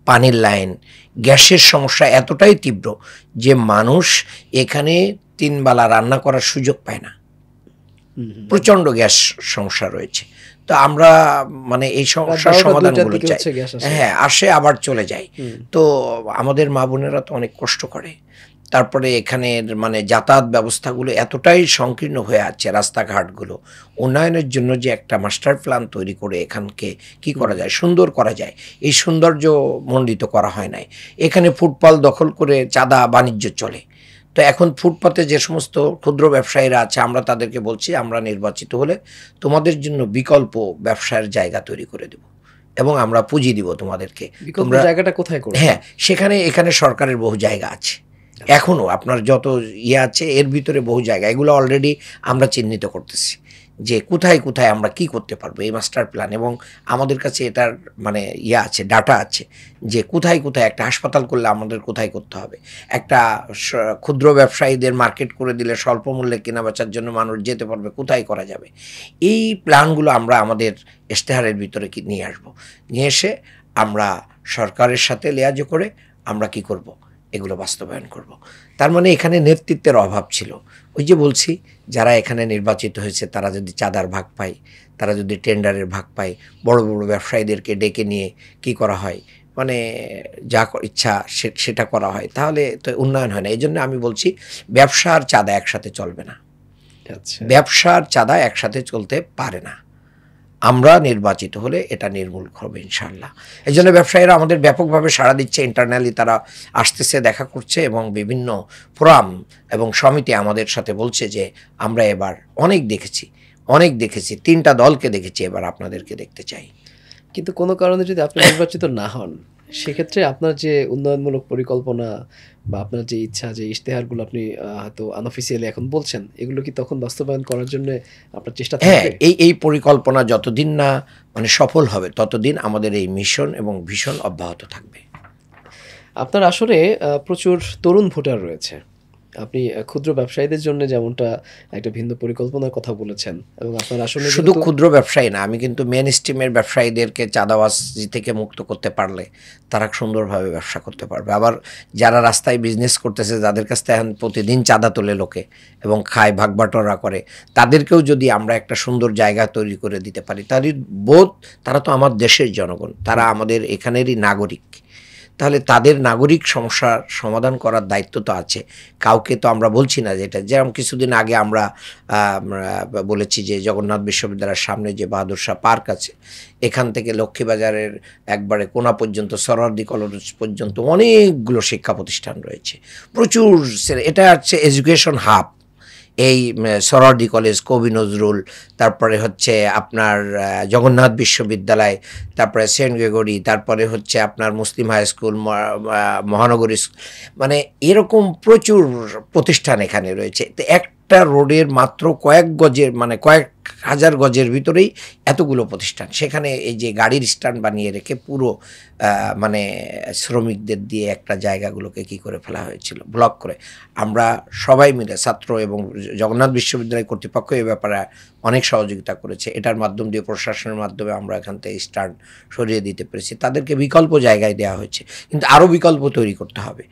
পানির লাইন, গ্যাসের সমস্যা এতটাই তীব্র যে মানুষ এখানে 3 বেলা রান্না করার সুযোগ পায় না। প্রচণ্ড গ্যাস সমস্যা রয়েছে। তো আমরা মানে এই সমস্যার সমাধানগুলো চাই। হ্যাঁ, আসে আবার চলে যায়। তো আমাদের মা বোনেরা তো অনেক কষ্ট করে। তারপরে এখানের মানে যাতায়াত ব্যবস্থাগুলো এতটাই সংকীর্ণ হয়ে আছে, রাস্তাঘাটগুলো উন্নয়নের জন্য যে একটা মাস্টার প্ল্যান তৈরি করে এখানকে কি করা যায়, সুন্দর করা যায়, এই সৌন্দর্য মণ্ডিত করা হয় নাই। এখানে ফুটপাল দখল করে চাঁদা বাণিজ্য চলে। তো এখন ফুটপাতে যে সমস্ত ক্ষুদ্র ব্যবসায়ীরা আছে, আমরা তাদেরকে বলছি, আমরা নির্বাচিত হলে তোমাদের জন্য বিকল্প ব্যবসার জায়গা তৈরি করে দেব এবং আমরা পুঁজি দিব তোমাদেরকে। বিকল্প জায়গাটা কোথায় করবে? হ্যাঁ, এখানে সরকারের বহু জায়গা আছে, এখনও আপনার যত আছে এর ভিতরে বহু জায়গা, এগুলো অলরেডি আমরা চিহ্নিত করতেছি যে কোথায় কোথায় আমরা কি করতে পারবো এই মাস্টার প্ল্যান। এবং আমাদের কাছে এটার মানে আছে, ডাটা আছে যে কোথায় কোথায় একটা হাসপাতাল করলে আমাদের কোথায় করতে হবে, একটা ক্ষুদ্র ব্যবসায়ীদের মার্কেট করে দিলে স্বল্প মূল্যে কেনা বেচার জন্য মানুষ যেতে পারবে, কোথায় করা যাবে। এই প্ল্যানগুলো আমরা আমাদের ইশতেহারের ভিতরে নিয়ে আসবো, নিয়ে এসে আমরা সরকারের সাথে লিয়াজ করে আমরা কি করব, এগুলো বাস্তবায়ন করব। তার মানে এখানে নেতৃত্বের অভাব ছিল। ওই যে বলছি, যারা এখানে নির্বাচিত হয়েছে তারা যদি চাঁদার ভাগ পায়, তারা যদি টেন্ডারের ভাগ পায়, বড় বড় ব্যবসায়ীদেরকে ডেকে নিয়ে কি করা হয়, মানে যা ইচ্ছা সেটা করা হয়, তাহলে তো উন্নয়ন হয় না। এই জন্য আমি বলছি, ব্যবসা আর চাঁদা একসাথে চলবে না। ব্যবসা আর চাঁদা একসাথে চলতে পারে না। আমরা নির্বাচিত হলে এটা নির্মূল হবে ইনশাআল্লাহ। এই জন্য ব্যবসায়ীরা আমাদের ব্যাপকভাবে সাড়া দিচ্ছে, ইন্টারনালি তারা আসতেছে, দেখা করছে, এবং বিভিন্ন ফোরাম এবং সমিতি আমাদের সাথে বলছে যে আমরা এবার অনেক দেখেছি 3টা দলকে দেখেছি, এবার আপনাদেরকে দেখতে চাই। কিন্তু কোনো কারণে যদি আপনি নির্বাচিত না হন, সেক্ষেত্রে আপনার যে উন্নয়নমূলক পরিকল্পনা বা আপনার যে ইচ্ছা, যে ইশতেহারগুলো আপনি হয়তো আনঅফিসিয়ালি এখন বলছেন, এগুলো কি তখন বাস্তবায়ন করার জন্য আপনার চেষ্টা থাকবে? হ্যাঁ, এই পরিকল্পনা যতদিন না মানে সফল হবে ততদিন আমাদের এই মিশন এবং ভিশন অব্যাহত থাকবে। আপনার আসলে প্রচুর তরুণ ভোটার রয়েছে। আপনি ক্ষুদ্র ব্যবসায়ীদের জন্য যেমনটা একটা ভিন্ন পরিকল্পনার কথা বলেছেন, এবং আপনার আসলে শুধু ক্ষুদ্র ব্যবসায়ী না, আমি কিন্তু মেন স্ট্রিমের ব্যবসায়ীদেরকে চাঁদাবাজি থেকে মুক্ত করতে পারলে তারা সুন্দরভাবে ব্যবসা করতে পারবে। আবার যারা রাস্তায় বিজনেস করতেছে, যাদের কাছ থেকে এখন প্রতিদিন চাঁদা তোলে লোকে এবং খায়, ভাগ বাটোয়ারা করে, তাদেরকেও যদি আমরা একটা সুন্দর জায়গা তৈরি করে দিতে পারি, তাদের তারা তো আমার দেশের জনগণ, তারা আমাদের এখানেরই নাগরিক, তাহলে তাদের নাগরিক সমস্যার সমাধান করার দায়িত্ব তো আছে। কাউকে তো আমরা বলছি না, যেটা যেমন কিছুদিন আগে আমরা বলেছি যে জগন্নাথ বিশ্ববিদ্যালয়ের সামনে যে বাহাদুর শাহ পার্ক আছে, এখান থেকে লক্ষ্মীবাজারের একবারে কোনা পর্যন্ত, সরোয়ার্দী কলেজ পর্যন্ত অনেকগুলো শিক্ষা প্রতিষ্ঠান রয়েছে, প্রচুর। এটা হচ্ছে এডুকেশন হাব। এই সোহরাওয়ার্দী কলেজ, কবি নজরুল, তারপরে হচ্ছে আপনার জগন্নাথ বিশ্ববিদ্যালয়, তারপরে সেন্ট গ্রেগরি, তারপরে হচ্ছে আপনার মুসলিম হাই স্কুল, মহানগরী মানে এরকম প্রচুর প্রতিষ্ঠান এখানে রয়েছে। তো একটা রোডের মাত্র কয়েক গজের মানে কয়েক হাজার গজের ভিতরেই এতগুলো প্রতিষ্ঠান। সেখানে এই যে গাড়ির স্ট্যান্ড বানিয়ে রেখে পুরো মানে শ্রমিকদের দিয়ে একটা জায়গাগুলোকে কি করে ফেলা হয়েছিল, ব্লক করে। আমরা সবাই মিলে ছাত্র এবং জগন্নাথ বিশ্ববিদ্যালয় কর্তৃপক্ষ এ ব্যাপারে অনেক সহযোগিতা করেছে। এটার মাধ্যম দিয়ে প্রশাসনের মাধ্যমে আমরা এখান থেকে স্ট্যান্ড সরিয়ে দিতে পেরেছি। তাদেরকে বিকল্প জায়গায় দেওয়া হয়েছে, কিন্তু আরও বিকল্প তৈরি করতে হবে।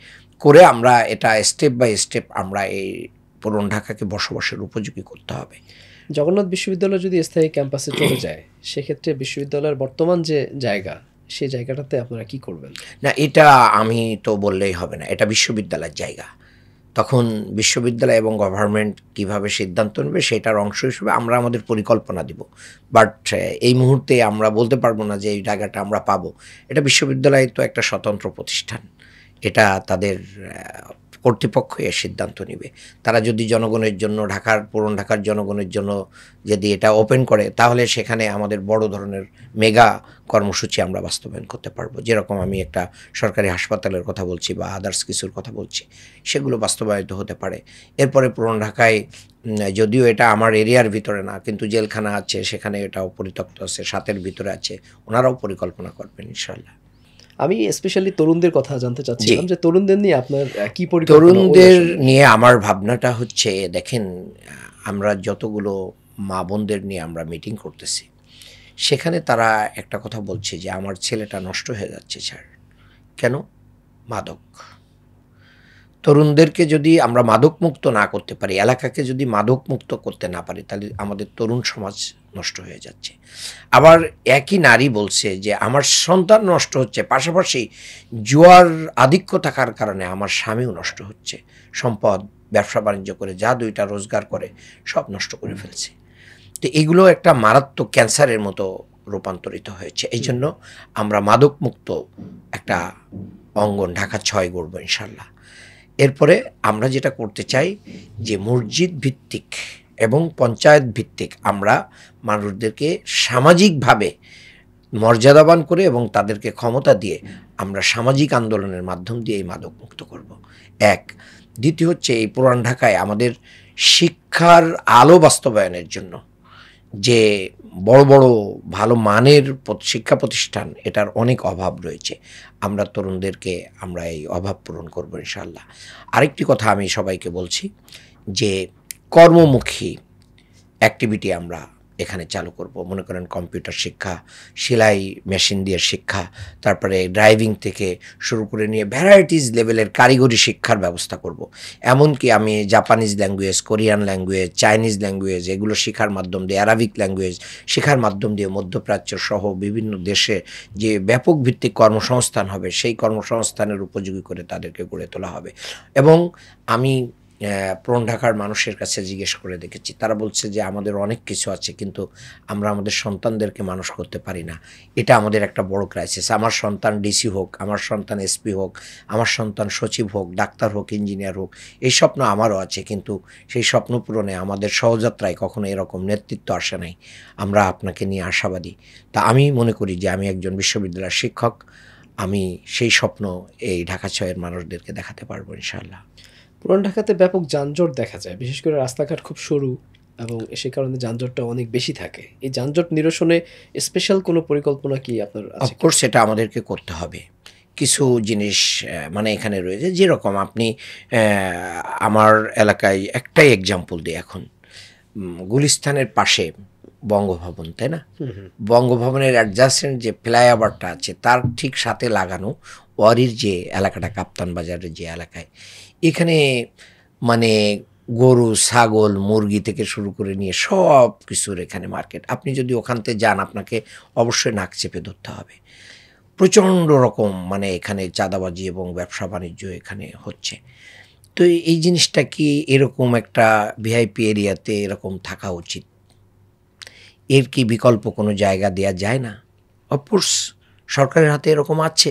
করে আমরা এটা স্টেপ বাই স্টেপ আমরা এই পুরান ঢাকাকে বসবাসের উপযোগী করতে হবে। জগন্নাথ বিশ্ববিদ্যালয় যদি স্থায়ী ক্যাম্পাসে চলে যায়, সেক্ষেত্রে বিশ্ববিদ্যালয়ের বর্তমান যে জায়গা, সেই জায়গাটাতে আপনারা কি করবেন? না, এটা আমি তো বললেই হবে না, এটা বিশ্ববিদ্যালয়ের জায়গা। তখন বিশ্ববিদ্যালয় এবং গভর্নমেন্ট কিভাবে সিদ্ধান্ত নেবে সেটার অংশ হিসেবে আমরা আমাদের পরিকল্পনা দিব। বাট এই মুহূর্তে আমরা বলতে পারবো না যে এই জায়গাটা আমরা পাবো। এটা বিশ্ববিদ্যালয় তো একটা স্বতন্ত্র প্রতিষ্ঠান, এটা তাদের কর্তৃপক্ষ এর সিদ্ধান্ত নেবে। তারা যদি জনগণের জন্য পুরান ঢাকার জনগণের জন্য যদি এটা ওপেন করে, তাহলে সেখানে আমাদের বড় ধরনের মেগা কর্মসূচি আমরা বাস্তবায়ন করতে পারবো। যেরকম আমি একটা সরকারি হাসপাতালের কথা বলছি বা আদার্স কিছুর কথা বলছি, সেগুলো বাস্তবায়িত হতে পারে। এরপরে পুরান ঢাকায় যদিও এটা আমার এরিয়ার ভিতরে না, কিন্তু জেলখানা আছে, সেখানে এটাও পরিত্যক্ত আছে, সাতের ভিতরে আছে, ওনারাও পরিকল্পনা করবেন ইনশাল্লাহ। আমি স্পেশালি তরুণদের কথা জানতে চাচ্ছিলাম যে তরুণদের নিয়ে আপনার কি পরিকল্পনা? তরুণদের নিয়ে আমার ভাবনাটা হচ্ছে, দেখেন আমরা যতগুলো মা বোনদের নিয়ে আমরা মিটিং করতেছি, সেখানে তারা একটা কথা বলছে যে আমার ছেলেটা নষ্ট হয়ে যাচ্ছে স্যার। কেন? মাদক। তরুণদেরকে যদি আমরা মাদক মুক্ত না করতে পারি, এলাকাকে যদি মাদক মুক্ত করতে না পারি, তাহলে আমাদের তরুণ সমাজ নষ্ট হয়ে যাচ্ছে। আবার একই নারী বলছে যে আমার সন্তান নষ্ট হচ্ছে, পাশাপাশি জুয়ার আধিক্য থাকার কারণে আমার স্বামীও নষ্ট হচ্ছে। সম্পদ, ব্যবসা বাণিজ্য করে যা দুইটা রোজগার করে সব নষ্ট করে ফেলছে। তো এগুলো একটা মারাত্মক ক্যান্সারের মতো রূপান্তরিত হয়েছে। এই জন্য আমরা মাদক মুক্ত একটা অঙ্গন ঢাকা 6 গড়ব ইনশাল্লাহ। এরপরে আমরা যেটা করতে চাই যে মসজিদ ভিত্তিক এবং পঞ্চায়েত ভিত্তিক আমরা মানুষদেরকে সামাজিকভাবে মর্যাদাবান করে এবং তাদেরকে ক্ষমতা দিয়ে আমরা সামাজিক আন্দোলনের মাধ্যম দিয়ে এই মাদক মুক্ত করব। এক। দ্বিতীয় হচ্ছে এই পুরান ঢাকায় আমাদের শিক্ষার আলো বাস্তবায়নের জন্য যে বড় বড় ভালো মানের শিক্ষা প্রতিষ্ঠান, এটার অনেক অভাব রয়েছে। আমরা তরুণদেরকে আমরা এই অভাব পূরণ করবো ইনশাল্লাহ। আরেকটি কথা আমি সবাইকে বলছি যে কর্মমুখী অ্যাক্টিভিটি আমরা এখানে চালু করব। মনে করেন কম্পিউটার শিক্ষা, সেলাই মেশিন দিয়ে শিক্ষা, তারপরে ড্রাইভিং থেকে শুরু করে নিয়ে ভ্যারাইটিস লেভেলের কারিগরি শিক্ষার ব্যবস্থা করব। এমনকি আমি Japanese language, Korean language, Chinese language এগুলো শেখার মাধ্যম দিয়ে, অ্যারাবিক ল্যাঙ্গুয়েজ শেখার মাধ্যম দিয়ে মধ্যপ্রাচ্য সহ বিভিন্ন দেশে যে ব্যাপক ভিত্তিক কর্মসংস্থান হবে, সেই কর্মসংস্থানের উপযোগী করে তাদেরকে গড়ে তোলা হবে। এবং আমি পুরান ঢাকার মানুষের কাছে জিজ্ঞেস করে দেখেছি, তারা বলছে যে আমাদের অনেক কিছু আছে, কিন্তু আমরা আমাদের সন্তানদেরকে মানুষ করতে পারি না। এটা আমাদের একটা বড় ক্রাইসিস। আমার সন্তান ডিসি হোক, আমার সন্তান এসপি হোক, আমার সন্তান সচিব হোক, ডাক্তার হোক, ইঞ্জিনিয়ার হোক, এই স্বপ্ন আমারও আছে, কিন্তু সেই স্বপ্ন পূরণে আমাদের সহযাত্রায় কখনো এরকম নেতৃত্ব আসে নাই। আমরা আপনাকে নিয়ে আশাবাদী। তা আমি মনে করি যে আমি একজন বিশ্ববিদ্যালয়ের শিক্ষক, আমি সেই স্বপ্ন এই ঢাকা 6-এর মানুষদেরকে দেখাতে পারবো ইনশাআল্লাহ। পুরান ঢাকাতে ব্যাপক যানজট দেখা যায়, বিশেষ করে রাস্তাঘাট খুব সরু এবং সে কারণে যানজটটা অনেক বেশি থাকে। এই যানজট নিরসনে স্পেশাল কোনো পরিকল্পনা কি আপনার আছে? অফকোর্স সেটা আমাদেরকে করতে হবে। কিছু জিনিস মানে এখানে রয়েছে, যেরকম আপনি আমার এলাকায় একটাই এক্সাম্পল দিই। এখন গুলিস্তানের পাশে বঙ্গভবন, তাই না? বঙ্গভবনের অ্যাডজাসেন্ট যে ফ্লাইওভারটা আছে তার ঠিক সাথে লাগানো ওয়ারির যে এলাকাটা, কাপ্তান বাজারের যে এলাকায়, এখানে মানে গরু, ছাগল, মুরগি থেকে শুরু করে নিয়ে সব কিছুর এখানে মার্কেট। আপনি যদি ওখানতে যান, আপনাকে অবশ্যই নাক চেপে ধরতে হবে। প্রচণ্ড রকম মানে এখানে চাঁদাবাজি এবং ব্যবসা বাণিজ্য এখানে হচ্ছে। তো এই জিনিসটা কি এরকম একটা ভিআইপি এরিয়াতে এরকম থাকা উচিত? এর কি বিকল্প কোনো জায়গা দেয়া যায় না? অফকোর্স সরকারের হাতে এরকম আছে।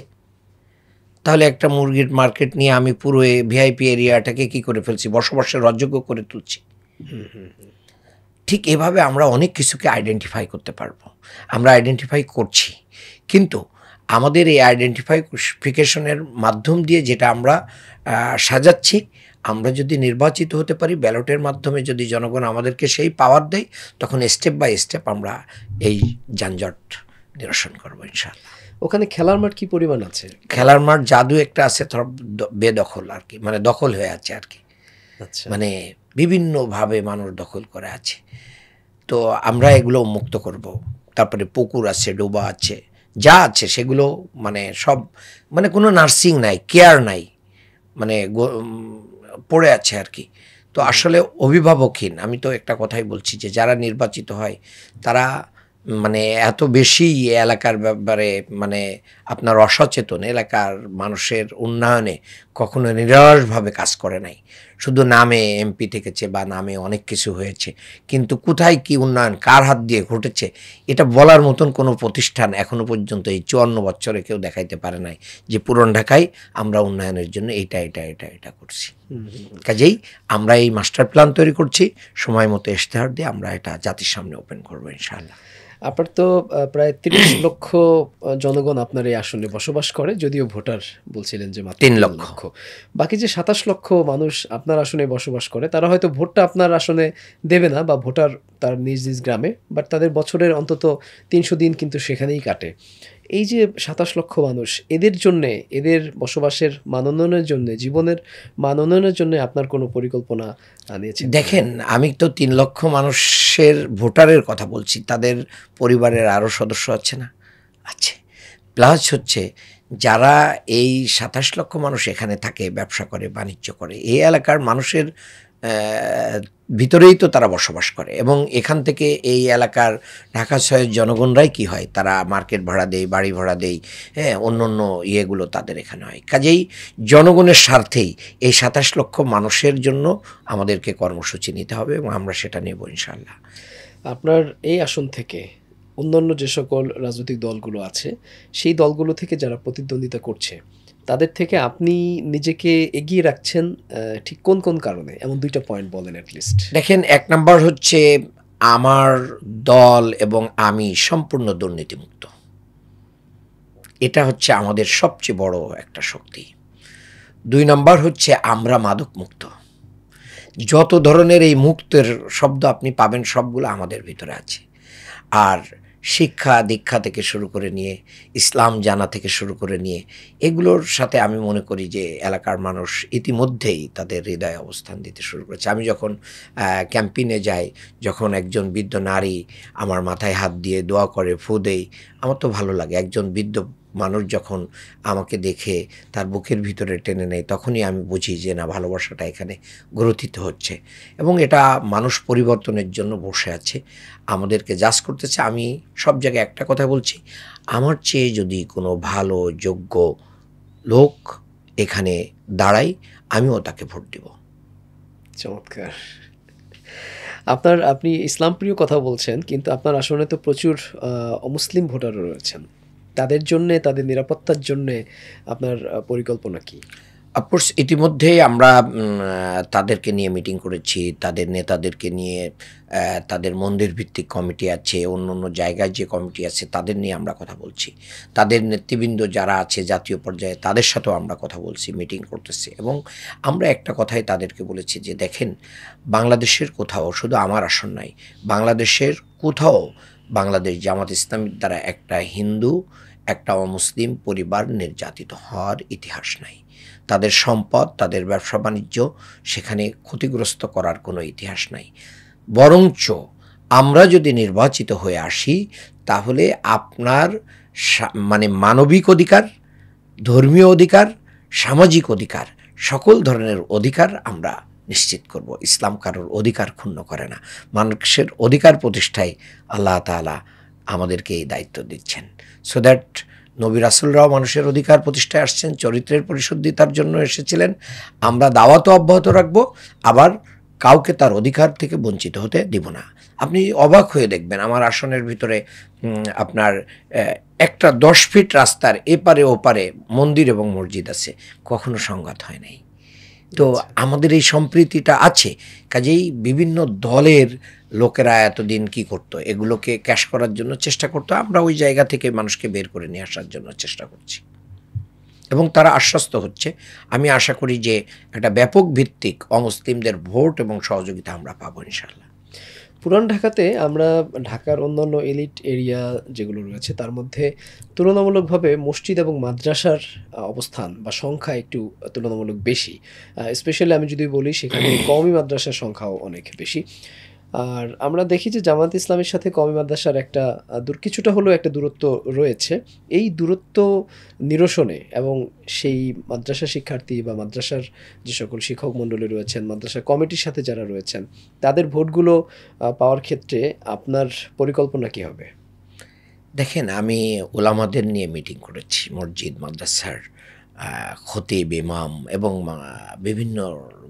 তাহলে একটা মুরগির মার্কেট নিয়ে আমি পুরো ভিআইপি এরিয়াটাকে কি করে ফেলছি, বসবাসের অযোগ্য করে তুলছি। ঠিক এভাবে আমরা অনেক কিছুকে আইডেন্টিফাই করতে পারবো, আমরা আইডেন্টিফাই করছি। কিন্তু আমাদের এই আইডেন্টিফিকেশনের মাধ্যম দিয়ে যেটা আমরা সাজাচ্ছি, আমরা যদি নির্বাচিত হতে পারি ব্যালটের মাধ্যমে, যদি জনগণ আমাদেরকে সেই পাওয়ার দেয়, তখন স্টেপ বাই স্টেপ আমরা এই যানজট নিরসন করবো ইনশাআল্লাহ। ওখানে খেলার মাঠ কি পরিমাণ আছে? খেলার মাঠ জাদু একটা আছে, বেদখল আর কি, মানে দখল হয়ে আছে আর কি, আচ্ছা, মানে বিভিন্নভাবে মানুষ দখল করে আছে। তো আমরা এগুলো মুক্ত করব। তারপরে পুকুর আছে, ডোবা আছে, যা আছে সেগুলো মানে সব, মানে কোনো নার্সিং নাই, কেয়ার নাই, মানে পড়ে আছে আর কি। তো আসলে অভিভাবকহীন, আমি তো একটা কথাই বলছি যে যারা নির্বাচিত হয় তারা মানে এত বেশি এলাকার ব্যাপারে মানে আপনার অসচেতন, এলাকার মানুষের উন্নয়নে কখনো নিরসভাবে কাজ করে নাই। শুধু নামে এমপি থেকেছে বা নামে অনেক কিছু হয়েছে, কিন্তু কোথায় কি উন্নয়ন কার হাত দিয়ে ঘটেছে এটা বলার মতন কোনো প্রতিষ্ঠান এখনো পর্যন্ত এই 54 বছরে কেউ দেখাইতে পারে নাই যে পুরান ঢাকায় আমরা উন্নয়নের জন্য এটা করছি। কাজেই আমরা এই মাস্টার প্ল্যান তৈরি করছি, সময় মতো ইশতেহার দিয়ে আমরা এটা জাতির সামনে ওপেন করবো ইনশাআল্লাহ। আপনার তো প্রায় 30 লক্ষ জনগণ আপনার এই আসনে বসবাস করে, যদিও ভোটার বলছিলেন যে মাত্র 3 3 লক্ষ। লক্ষ। বাকি যে 27 লক্ষ মানুষ আপনার আসনে বসবাস করে, তারা হয়তো ভোটটা আপনার আসনে দেবে না, বা ভোটার তার নিজ নিজ গ্রামে, বাট তাদের বছরের অন্তত 300 দিন কিন্তু সেখানেই কাটে। এই যে 27 লক্ষ মানুষ, এদের জন্যে, এদের বসবাসের মান উন্নয়নের জন্যে, জীবনের মান উন্নয়নের জন্য আপনার কোনো পরিকল্পনা নিয়েছেন? দেখেন, আমি তো 3 লক্ষ মানুষের ভোটারের কথা বলছি, তাদের পরিবারের আরও সদস্য আছে না? আছে। প্লাস হচ্ছে যারা এই 27 লক্ষ মানুষ এখানে থাকে, ব্যবসা করে, বাণিজ্য করে, এই এলাকার মানুষের ভিতরেই তো তারা বসবাস করে, এবং এখান থেকে এই এলাকার ঢাকা শহরের জনগণরাই কি হয়, তারা মার্কেট ভাড়া দেয়, বাড়ি ভাড়া দেয়, হ্যাঁ, অন্য অন্য ইয়েগুলো তাদের এখানে হয়। কাজেই জনগণের স্বার্থেই এই 27 লক্ষ মানুষের জন্য আমাদেরকে কর্মসূচি নিতে হবে, এবং আমরা সেটা নেব ইনশাআল্লাহ। আপনার এই আসন থেকে অন্যান্য যে সকল রাজনৈতিক দলগুলো আছে, সেই দলগুলো থেকে যারা প্রতিদ্বন্দ্বিতা করছে, তাদের থেকে আপনি নিজেকে এগিয়ে রাখছেন ঠিক কোন কোন কারণে? এমন 2টা পয়েন্ট বলেন অ্যাটলিস্ট। দেখেন, 1 নাম্বার হচ্ছে আমার দল এবং আমি সম্পূর্ণ দুর্নীতিমুক্ত। এটা হচ্ছে আমাদের সবচেয়ে বড় একটা শক্তি। 2 নাম্বার হচ্ছে আমরা মাদক মুক্ত। যত ধরনের এই মুক্তের শব্দ আপনি পাবেন সবগুলো আমাদের ভিতরে আছে। আর শিক্ষা দীক্ষা থেকে শুরু করে নিয়ে, ইসলাম জানা থেকে শুরু করে নিয়ে, এগুলোর সাথে আমি মনে করি যে এলাকার মানুষ ইতিমধ্যেই তাদের হৃদয়ে অবস্থান দিতে শুরু করেছে। আমি যখন ক্যাম্পেইনে যাই, যখন একজন বৃদ্ধ নারী আমার মাথায় হাত দিয়ে দোয়া করে, ফু দেই, আমার তো ভালো লাগে। একজন বৃদ্ধ মানুষ যখন আমাকে দেখে তার বুকের ভিতরে টেনে নেয়, তখনই আমি বুঝি যে না, ভালোবাসাটা এখানে গ্রথিত হচ্ছে, এবং এটা মানুষ পরিবর্তনের জন্য বসে আছে, আমাদেরকে জাজ করতেছে। আমি সব জায়গায় একটা কথা বলছি, আমার চেয়ে যদি কোনো ভালো যোগ্য লোক এখানে দাঁড়ায়, আমিও তাকে ভোট দেব। চমৎকার। আপনি ইসলাম প্রিয় কথা বলছেন, কিন্তু আপনার আসনে তো প্রচুর অমুসলিম ভোটারও রয়েছেন। তাদের জন্যে, তাদের নিরাপত্তার জন্যে আপনার পরিকল্পনা কি? অফকোর্স ইতিমধ্যেই আমরা তাদেরকে নিয়ে মিটিং করেছি, তাদের নেতাদেরকে নিয়ে, তাদের মন্দির ভিত্তিক কমিটি আছে, অন্য অন্য জায়গায় যে কমিটি আছে তাদের নিয়ে আমরা কথা বলছি। তাদের নেতৃবৃন্দ যারা আছে জাতীয় পর্যায়ে, তাদের সাথেও আমরা কথা বলছি, মিটিং করতেছি, এবং আমরা একটা কথাই তাদেরকে বলেছি যে দেখেন, বাংলাদেশের কোথাও, শুধু আমার আসন নাই, বাংলাদেশের কোথাও বাংলাদেশ জামাত ইসলামীর দ্বারা একটা হিন্দু, একটা অমুসলিম পরিবার নির্যাতিত হওয়ার ইতিহাস নাই। তাদের সম্পদ, তাদের ব্যবসা বাণিজ্য সেখানে ক্ষতিগ্রস্ত করার কোনো ইতিহাস নাই। বরঞ্চ আমরা যদি নির্বাচিত হয়ে আসি, তাহলে আপনার মানে মানবিক অধিকার, ধর্মীয় অধিকার, সামাজিক অধিকার, সকল ধরনের অধিকার আমরা নিশ্চিত করব। ইসলাম কারোর অধিকার ক্ষুণ্ণ করে না। মানুষের অধিকার প্রতিষ্ঠায় আল্লাহ তাআলা আমাদেরকে এই দায়িত্ব দিচ্ছেন। সো দ্যাট নবী রাসূলরাও মানুষের অধিকার প্রতিষ্ঠায় আসছেন, চরিত্রের পরিশুদ্ধিতার জন্য এসেছিলেন। আমরা দাওয়াতও অব্যাহত রাখবো, আবার কাউকে তার অধিকার থেকে বঞ্চিত হতে দিব না। আপনি অবাক হয়ে দেখবেন, আমার আসনের ভিতরে আপনার একটা 10 ফিট রাস্তার এপারে ওপারে মন্দির এবং মসজিদ আছে, কখনো সংঘাত হয় নাই। তো আমাদের এই সম্প্রীতিটা আছে, কাজেই বিভিন্ন দলের লোকেরা এতদিন কি করতো, এগুলোকে ক্যাশ করার জন্য চেষ্টা করতো, আমরা ওই জায়গা থেকে মানুষকে বের করে নিয়ে আসার জন্য চেষ্টা করছি এবং তারা আশ্বস্ত হচ্ছে। আমি আশা করি যে একটা ব্যাপক ভিত্তিক অমুসলিমদের ভোট এবং সহযোগিতা আমরা পাবো ইনশাল্লাহ। পুরান ঢাকাতে আমরা ঢাকার অন্যান্য এলিট এরিয়া যেগুলো রয়েছে তার মধ্যে তুলনামূলকভাবে মসজিদ এবং মাদ্রাসার অবস্থান বা সংখ্যা একটু তুলনামূলক বেশি। স্পেশালি আমি যদি বলি সেখানে কওমি মাদ্রাসার সংখ্যাও অনেক বেশি। আর আমরা দেখি যে জামায়াত ইসলামের সাথে কওমি মাদ্রাসার একটা কিছুটা হলেও একটা দূরত্ব রয়েছে। এই দূরত্ব নিরসনে এবং সেই মাদ্রাসা শিক্ষার্থী বা মাদ্রাসার যে সকল শিক্ষক মণ্ডলী রয়েছেন, মাদ্রাসা কমিটির সাথে যারা রয়েছেন, তাদের ভোটগুলো পাওয়ার ক্ষেত্রে আপনার পরিকল্পনা কী হবে? দেখেন, আমি ওলামাদের নিয়ে মিটিং করেছি, মসজিদ মাদ্রাসার খতিব, ইমাম এবং বিভিন্ন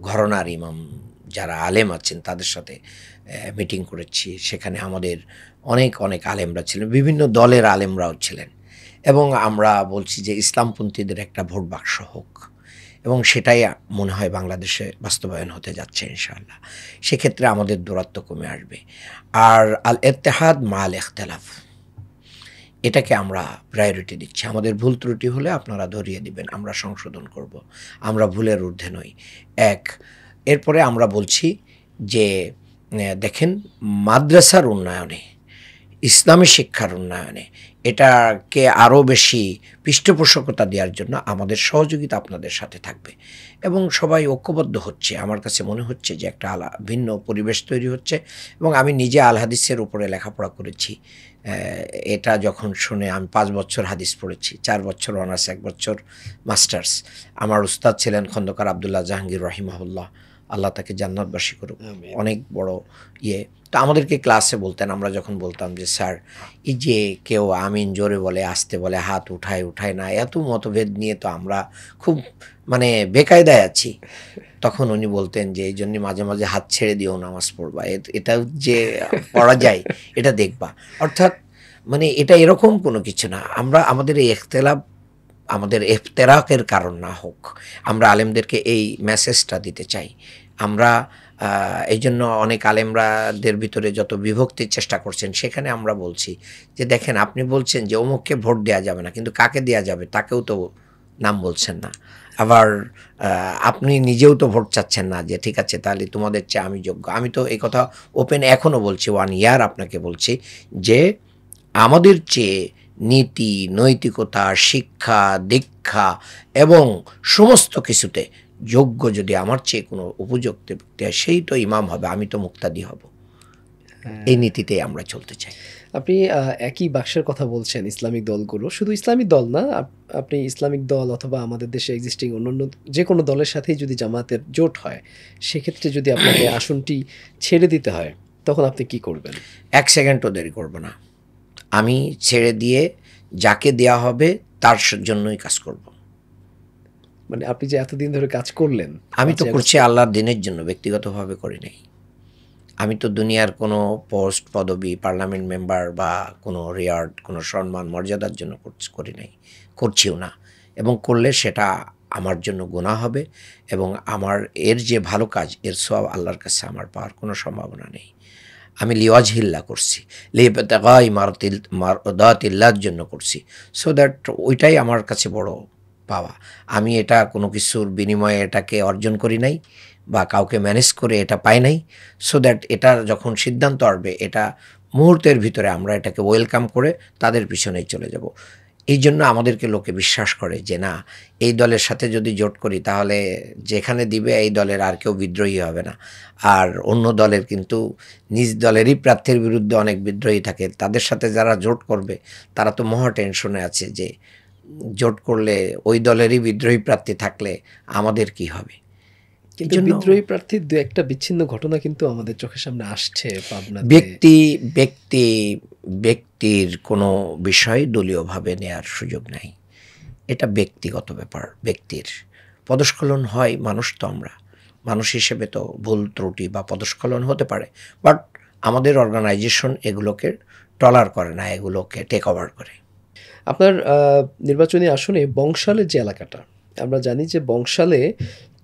ঘরানার ইমাম যারা আলেম আছেন তাদের সাথে মিটিং করেছি। সেখানে আমাদের অনেক অনেক আলেমরা ছিলেন, বিভিন্ন দলের আলেমরাও ছিলেন এবং আমরা বলছি যে ইসলামপন্থীদের একটা ভোট বাক্স হোক এবং সেটাই মনে হয় বাংলাদেশে বাস্তবায়ন হতে যাচ্ছে ইনশাআল্লাহ। সেক্ষেত্রে আমাদের দূরত্ব কমে আসবে। আর আল ইত্তেহাদ মাল ইখতিলাফ, এটাকে আমরা প্রায়োরিটি দিচ্ছি। আমাদের ভুল ত্রুটি হলে আপনারা ধরিয়ে দিবেন, আমরা সংশোধন করব, আমরা ভুলের ঊর্ধ্বে নই। এরপরে আমরা বলছি যে দেখেন, মাদ্রাসার উন্নয়নে, ইসলামী শিক্ষার উন্নয়নে এটাকে আরও বেশি পৃষ্ঠপোষকতা দেওয়ার জন্য আমাদের সহযোগিতা আপনাদের সাথে থাকবে এবং সবাই ঐক্যবদ্ধ হচ্ছে। আমার কাছে মনে হচ্ছে যে একটা ভিন্ন পরিবেশ তৈরি হচ্ছে এবং আমি নিজে আল হাদিসের উপরে লেখাপড়া করেছি। এটা যখন শুনে, আমি 5 বছর হাদিস পড়েছি, 4 বছর অনার্স, 1 বছর মাস্টার্স। আমার উস্তাদ ছিলেন খন্দকার আবদুল্লাহ জাহাঙ্গীর রহিমাহুল্লাহ, আল্লাহ তাকে জান্নাতবাসী করুক, অনেক বড় ইয়ে। তো আমাদেরকে ক্লাসে বলতেন, আমরা যখন বলতাম যে স্যার, এই যে কেউ আমিন জোরে বলে, আসতে বলে, হাত উঠায় না, এত মতভেদ নিয়ে তো আমরা খুব মানে বেকায়দায় আছি। তখন উনি বলতেন যে এই জন্য মাঝে মাঝে হাত ছেড়ে দিও, নামাজ পড়বা, এটা যে পড়া যায় এটা দেখবা। অর্থাৎ মানে এটা এরকম কোনো কিছু না, আমরা আমাদের এই ইখতিলাফ আমাদের ইফতেরাকের কারণ না হোক, আমরা আলেমদেরকে এই মেসেজটা দিতে চাই। আমরা এই জন্য অনেক আলেমরাদের ভিতরে যত বিভক্তির চেষ্টা করছেন, সেখানে আমরা বলছি যে দেখেন, আপনি বলছেন যে অমুককে ভোট দেওয়া যাবে না, কিন্তু কাকে দেওয়া যাবে তাকেও তো নাম বলছেন না। আবার আপনি নিজেও তো ভোট চাচ্ছেন না যে ঠিক আছে তাহলে তোমাদের চেয়ে আমি যোগ্য। আমি তো এই কথা ওপেন এখনও বলছি, 1 ইয়ার আপনাকে বলছি যে আমাদের চেয়ে নীতি, নৈতিকতা, শিক্ষা, দীক্ষা এবং সমস্ত কিছুতে যোগ্য যদি আমার চেয়ে কোনো উপযুক্ত ব্যক্তি হয়, সেই তো ইমাম হবে, আমি তো মুক্তাদি হব। এই নীতিতেই আমরা চলতে চাই। আপনি একই বাক্সের কথা বলছেন, ইসলামিক দলগুলো, শুধু ইসলামিক দল না, আপনি ইসলামিক দল অথবা আমাদের দেশে এক্সিস্টিং অন্যান্য যে কোনো দলের সাথেই যদি জামায়াতের জোট হয়, সেক্ষেত্রে যদি আপনাকে আসনটি ছেড়ে দিতে হয়, তখন আপনি কি করবেন? 1 সেকেন্ডও দেরি করব না। আমি ছেড়ে দিয়ে যাকে দেয়া হবে তার জন্যই কাজ করব। মানে আপনি যে এতদিন ধরে কাজ করলেন, আমি তো করছি আল্লাহর দিনের জন্য, ব্যক্তিগতভাবে করি নাই। আমি তো দুনিয়ার কোনো পোস্ট, পদবি, পার্লামেন্ট মেম্বার বা কোনো রিয়ার্ড, কোনো সম্মান, মর্যাদার জন্য করি নাই, করছিও না। এবং করলে সেটা আমার জন্য গুনাহ হবে এবং আমার এর যে ভালো কাজ, এর সওয়াব আল্লাহর কাছে আমার পাওয়ার কোনো সম্ভাবনা নেই। আমি লিওয়াজহিল্লাহ করছি, লিইবতিগাই মারদাতিল্লাহর জন্য করছি। সো দ্যাট ওইটাই আমার কাছে বড় পাওয়া। আমি এটা কোনো কিছুর বিনিময়ে এটাকে অর্জন করি নাই বা কাউকে ম্যানেজ করে এটা পাই নাই। সো দ্যাট এটা যখন সিদ্ধান্ত আসবে, এটা মুহূর্তের ভিতরে আমরা এটাকে ওয়েলকাম করে তাদের পিছনেই চলে যাব। এই জন্য আমাদেরকে লোকে বিশ্বাস করে যে না, এই দলের সাথে যদি জোট করি তাহলে যেখানে দিবে এই দলের আর কেউ বিদ্রোহী হবে না। আর অন্য দলের কিন্তু নিজ দলেরই প্রার্থীর বিরুদ্ধে অনেক বিদ্রোহী থাকে, তাদের সাথে যারা জোট করবে তারা তো মহা টেনশনে আছে যে জোট করলে ওই দলেরই বিদ্রোহী প্রার্থী থাকলে আমাদের কি হবে। কিন্তু বিদ্রোহী প্রার্থীর দু একটা বিচ্ছিন্ন ঘটনা কিন্তু আমাদের চোখের সামনে আসছে পাবনাতে। ব্যক্তির কোনো বিষয় দলীয়ভাবে নেয়ার সুযোগ নাই, এটা ব্যক্তিগত ব্যাপার। ব্যক্তির পদস্খলন হয়, মানুষ তো আমরা, মানুষ হিসেবে তো ভুল ত্রুটি বা পদস্খলন হতে পারে, বাট আমাদের অর্গানাইজেশন এগুলোকে টলার করে না, এগুলোকে টেক ওভার করে। আপনার নির্বাচনী আসনে বংশালের যে এলাকাটা, আমরা জানি যে বংশালে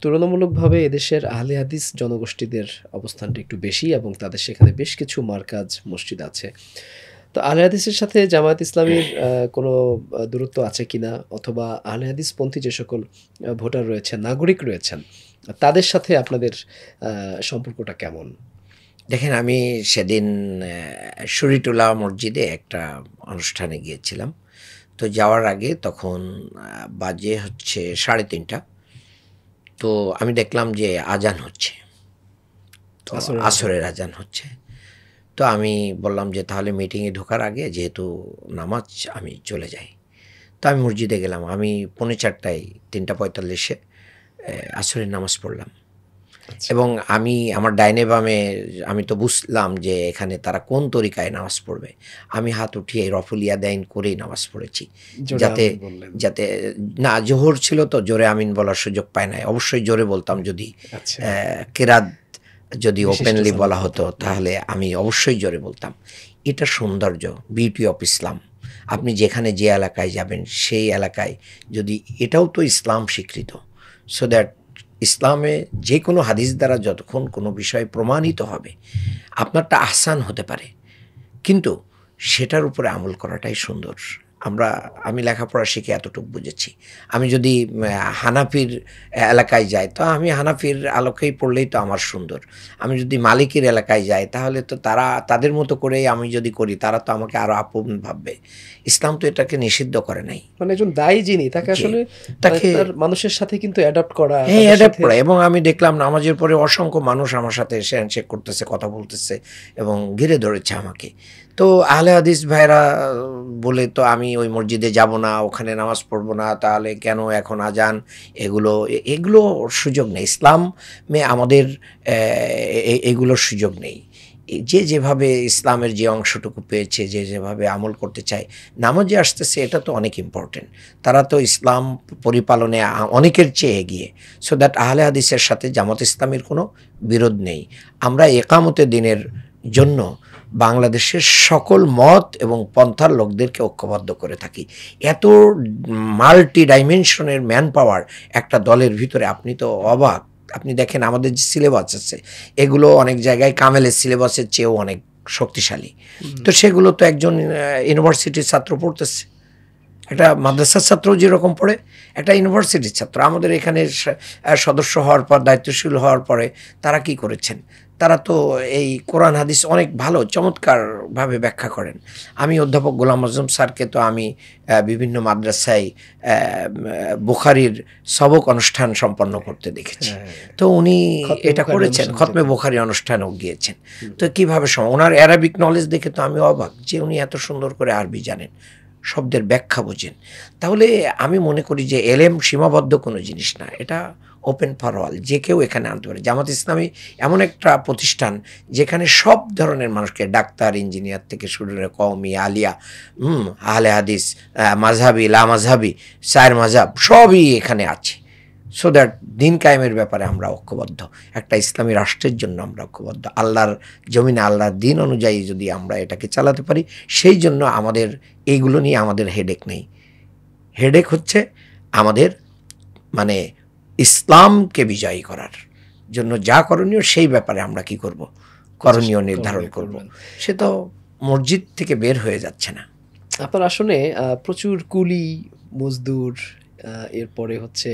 তুলনামূলকভাবে এদেশের আহলে হাদিস জনগোষ্ঠীদের অবস্থানটা একটু বেশি এবং তাদের সেখানে বেশ কিছু মারকাজ মসজিদ আছে। তো আহলে হাদিসের সাথে জামায়াত ইসলামীর কোনো দূরত্ব আছে কিনা? অথবা আহলে হাদিসপন্থী যে সকল ভোটার রয়েছেন, নাগরিক রয়েছেন, তাদের সাথে আপনাদের সম্পর্কটা কেমন? দেখেন, আমি সেদিন শরীয়তুল্লাহ মসজিদে একটা অনুষ্ঠানে গিয়েছিলাম। তো যাওয়ার আগে তখন বাজে হচ্ছে 3:30। তো আমি দেখলাম যে আজান হচ্ছে। তো আসরের আজান। আসরের আজান হচ্ছে। তো আমি বললাম যে তাহলে মিটিংয়ে ঢোকার আগে যেহেতু নামাজ, আমি চলে যাই। তো আমি মসজিদে গেলাম। আমি 4:45 3:45 আসরের নামাজ পড়লাম। আচ্ছা। এবং আমি আমার ডাইনে বামে আমি তো বুঝলাম যে এখানে তারা কোন তরিকায় নামাজ পড়বে। আমি হাত উঠিয়ে রফুল ইয়াদাইন করেই নামাজ পড়েছি। জোরে যাতে আমিন বললেন। যাতে না, জোহর ছিল তো জোরে আমিন বলার সুযোগ পাই নাই। অবশ্যই জোরে বলতাম যদি আচ্ছা। কেরাত যদি বিশিষ্ট ওপেনলি সালাত বলা হতো। হতো তাহলে আমি অবশ্যই জোরে বলতাম। এটা সৌন্দর্য, বিউটি অফ ইসলাম। আপনি যেখানে যে এলাকায় যাবেন সেই এলাকায় যদি এটাও তো ইসলাম স্বীকৃত, সো দ্যাট ইসলামে যে কোনো হাদিস দ্বারা যতক্ষণ কোনো বিষয় প্রমাণিত হবে আপনারটা আহসান হতে পারে, কিন্তু সেটার উপরে আমল করাটাই সুন্দর। আমি লেখাপড়া শিখে এতটুকু বুঝেছি। আমি যদি হানাফির এলাকায় যাই তো আমি হানাফির আলোকেই পড়লেই তো আমার সুন্দর। আমি যদি মালিকের এলাকায় যাই তাহলে তো তারা তাদের মতো করেই আমি যদি করি তারা তো আমাকে আরও আপন ভাববে। ইসলাম তো এটাকে নিষিদ্ধ করে নাই। মানে একজন দায়ী যিনি তাকে জি, আসলে তাকে তার মানুষের সাথে কিন্তু অ্যাডাপ্ট করা, হ্যাঁ, তাদের অ্যাডাপ্ট সাথে করা। এবং আমি দেখলাম নামাজের পরে অসংখ্য মানুষ আমার সাথে এসে হ্যান্ডশেক করতেছে, কথা বলতেছে এবং ঘিরে ধরেছে আমাকে। তো আহলে হাদিস ভাইরা বলে তো আমি ওই মসজিদে যাব না, ওখানে নামাজ পড়বো না, তাহলে কেন এখন আজান, এগুলো সুযোগ নেই ইসলামে। আমাদের এগুলোর সুযোগ নেই। যে যেভাবে ইসলামের যে অংশটুকু পেয়েছে, যে যেভাবে আমল করতে চায়, নামাজে আসতেছে, এটা তো অনেক ইম্পর্টেন্ট। তারা তো ইসলাম পরিপালনে অনেকের চেয়ে এগিয়ে। সো দ্যাট আহলে হাদিসের সাথে জামাত ইসলামের কোনো বিরোধ নেই। আমরা একামতে দিনের জন্য বাংলাদেশের সকল মত এবং পন্থার লোকদেরকে ঐক্যবদ্ধ করে থাকি। এত মাল্টি ডাইমেনশনের ম্যান পাওয়ার একটা দলের ভিতরে, আপনি তো অবাক। আপনি দেখেন আমাদের যে সিলেবাস আছে এগুলো অনেক জায়গায় কামেলের সিলেবাসের চেয়েও অনেক শক্তিশালী। তো সেগুলো তো একজন ইউনিভার্সিটির ছাত্র পড়তেছে, একটা মাদ্রাসার ছাত্র যেরকম পড়ে, একটা ইউনিভার্সিটির ছাত্র। আমাদের এখানে সদস্য হওয়ার পর, দায়িত্বশীল হওয়ার পরে তারা কি করেছেন, তারা তো এই কোরআন হাদিস অনেক ভালো চমৎকারভাবে ব্যাখ্যা করেন। আমি অধ্যাপক গোলাম আজম স্যারকে তো আমি বিভিন্ন মাদ্রাসায় বুখারির সবক অনুষ্ঠান সম্পন্ন করতে দেখেছি। তো উনি খতমে এটা বুখারী করেছেন, অনুষ্ঠান খতমে যেটা। বুখারি অনুষ্ঠানেও গিয়েছেন। তো কীভাবে ওনার অ্যারাবিক নলেজ দেখে তো আমি অবাক যে উনি এত সুন্দর করে আরবি জানেন, শব্দের ব্যাখ্যা বোঝেন। তাহলে আমি মনে করি যে এলেম সীমাবদ্ধ কোনো জিনিস না, এটা ওপেন ফর অল, যে কেউ এখানে আনতে পারে। জামাত ইসলামী এমন একটা প্রতিষ্ঠান যেখানে সব ধরনের মানুষকে, ডাক্তার, ইঞ্জিনিয়ার থেকে শুরু করে কওমি, আলিয়া, আহলে হাদিস, মাযহাবি, লা মাযহাবি, সায়ের মাযহাব সবই এখানে আছে। সো দ্যাট দিন কায়েমের ব্যাপারে আমরা ঐক্যবদ্ধ, একটা ইসলামী রাষ্ট্রের জন্য আমরা ঐক্যবদ্ধ। আল্লাহর জমিনে আল্লাহর দিন অনুযায়ী যদি আমরা এটাকে চালাতে পারি, সেই জন্য আমাদের এইগুলো নিয়ে আমাদের হেডেক নেই। হেডেক হচ্ছে আমাদের মানে ইসলামকে বিজয়ী করার জন্য যা করণীয় সেই ব্যাপারে আমরা কি করব, করণীয় নির্ধারণ করব। সে তো মসজিদ থেকে বের হয়ে যাচ্ছে না। আপনার আসনে প্রচুর কুলি, মজদুর, এরপরে হচ্ছে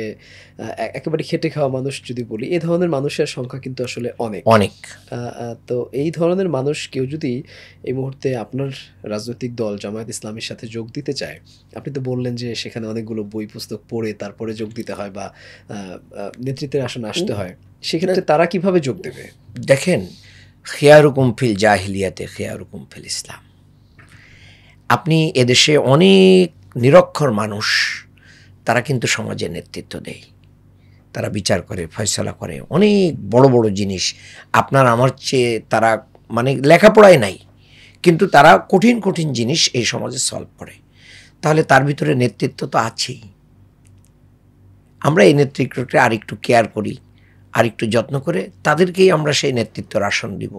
একেবারে খেটে খাওয়া মানুষ যদি বলি, এ ধরনের মানুষের সংখ্যা কিন্তু আসলে অনেক। অনেক। তো এই ধরনের মানুষ কেউ যদি এই মুহূর্তে আপনার রাজনৈতিক দল জামায়াত ইসলামীর সাথে যোগ দিতে চায়, আপনি তো বললেন যে সেখানে অনেকগুলো বই পুস্তক পড়ে তারপরে যোগ দিতে হয় বা নেতৃত্বের আসনে আসতে হয়, সেক্ষেত্রে তারা কিভাবে যোগ দেবে? দেখেন, খিয়ারুকুম ফিল জাহিলিয়াতে খিয়ারুকুম ফিল ইসলাম। আপনি এদেশে অনেক নিরক্ষর মানুষ, তারা কিন্তু সমাজে নেতৃত্ব দেয়, তারা বিচার করে, ফয়সালা করে, অনেক বড় বড় জিনিস আপনার আমার চেয়ে তারা মানে লেখাপড়ায় নাই, কিন্তু তারা কঠিন কঠিন জিনিস এই সমাজে সলভ করে। তাহলে তার ভিতরে নেতৃত্ব তো আছেই। আমরা এই নেতৃত্বকে আরেকটু কেয়ার করি, আরেকটু যত্ন করে তাদেরকেই আমরা সেই নেতৃত্বের আসন দিব।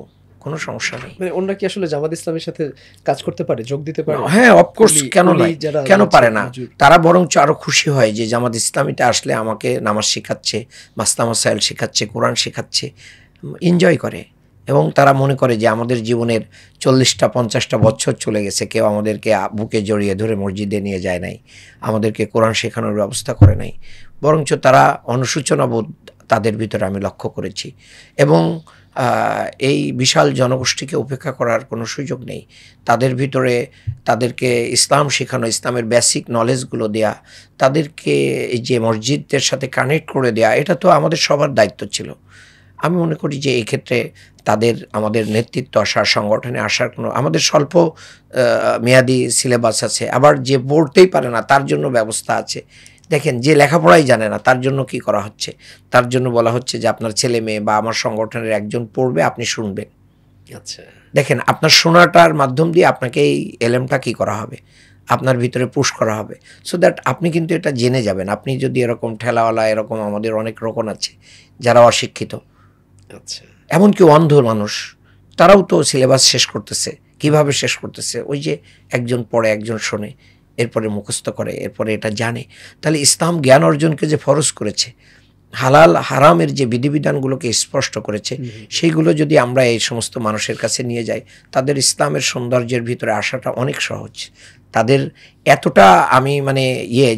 কোনো সমস্যা নেই। মানে ওনারা কি আসলে জামাত ইসলামের সাথে কাজ করতে পারে, যোগ দিতে পারে? হ্যাঁ, অফকোর্স, কেন নয়, যারা কেন রয়েছে, পারে না? হুজুর। তারা বরঞ্চ আরো খুশি হয় যে জামাত ইসলামীতে আসলে আমাকে নামাজ শেখাচ্ছে, মাসলা মাসাইল শেখাচ্ছে, কোরআন শেখাচ্ছে, এনজয় করে। এবং তারা মনে করে যে আমাদের জীবনের 40টা 50টা বছর চলে গেছে, কেউ আমাদেরকে বুকে জড়িয়ে ধরে মসজিদে নিয়ে যায় নাই, আমাদেরকে কোরআন শেখানোর ব্যবস্থা করে নাই। বরঞ্চ তারা অনুশোচনা বোধ তাদের ভিতরে আমি লক্ষ্য করেছি। এবং এই বিশাল জনগোষ্ঠীকে উপেক্ষা করার কোনো সুযোগ নেই। তাদের ভিতরে তাদেরকে ইসলাম শেখানো, ইসলামের বেসিক নলেজগুলো দেয়া, তাদেরকে এই যে মসজিদদের সাথে কানেক্ট করে দেয়া, এটা তো আমাদের সবার দায়িত্ব ছিল। আমি মনে করি যে এই ক্ষেত্রে তাদের আমাদের নেতৃত্ব আসার, সংগঠনে আসার কোনো, আমাদের স্বল্প মেয়াদি সিলেবাস আছে, আবার যে পড়তেই পারে না তার জন্য ব্যবস্থা আছে। দেখেন, যে লেখাপড়াই জানে না তার জন্য কি করা হচ্ছে, তার জন্য বলা হচ্ছে যে আপনার ছেলে মেয়ে বা আমার সংগঠনের একজন পড়বে, আপনি শুনবেন। আচ্ছা, দেখেন, আপনার শোনাটার মাধ্যম দিয়ে আপনাকে এই এলেমটা কি করা হবে, আপনার ভিতরে পুশ করা হবে, সো দ্যাট আপনি কিন্তু এটা জেনে যাবেন। আপনি যদি এরকম ঠেলাওয়ালা, এরকম আমাদের অনেক রকম আছে যারা অশিক্ষিত, আচ্ছা, এমনকি অন্ধ মানুষ, তারাও তো সিলেবাস শেষ করতেছে। কিভাবে শেষ করতেছে? ওই যে একজন পড়ে, একজন শোনে, এরপরে মুখস্থ করে, এরপরে এটা জানে। তাহলে ইসলাম জ্ঞান অর্জনকে যে ফরজ করেছে, হালাল হারামের যে বিধিবিধানগুলোকে স্পষ্ট করেছে, সেইগুলো যদি আমরা এই সমস্ত মানুষের কাছে নিয়ে যাই, তাদের ইসলামের সৌন্দর্যের ভিতরে আসাটা অনেক সহজ। তাদের এতটা আমি মানে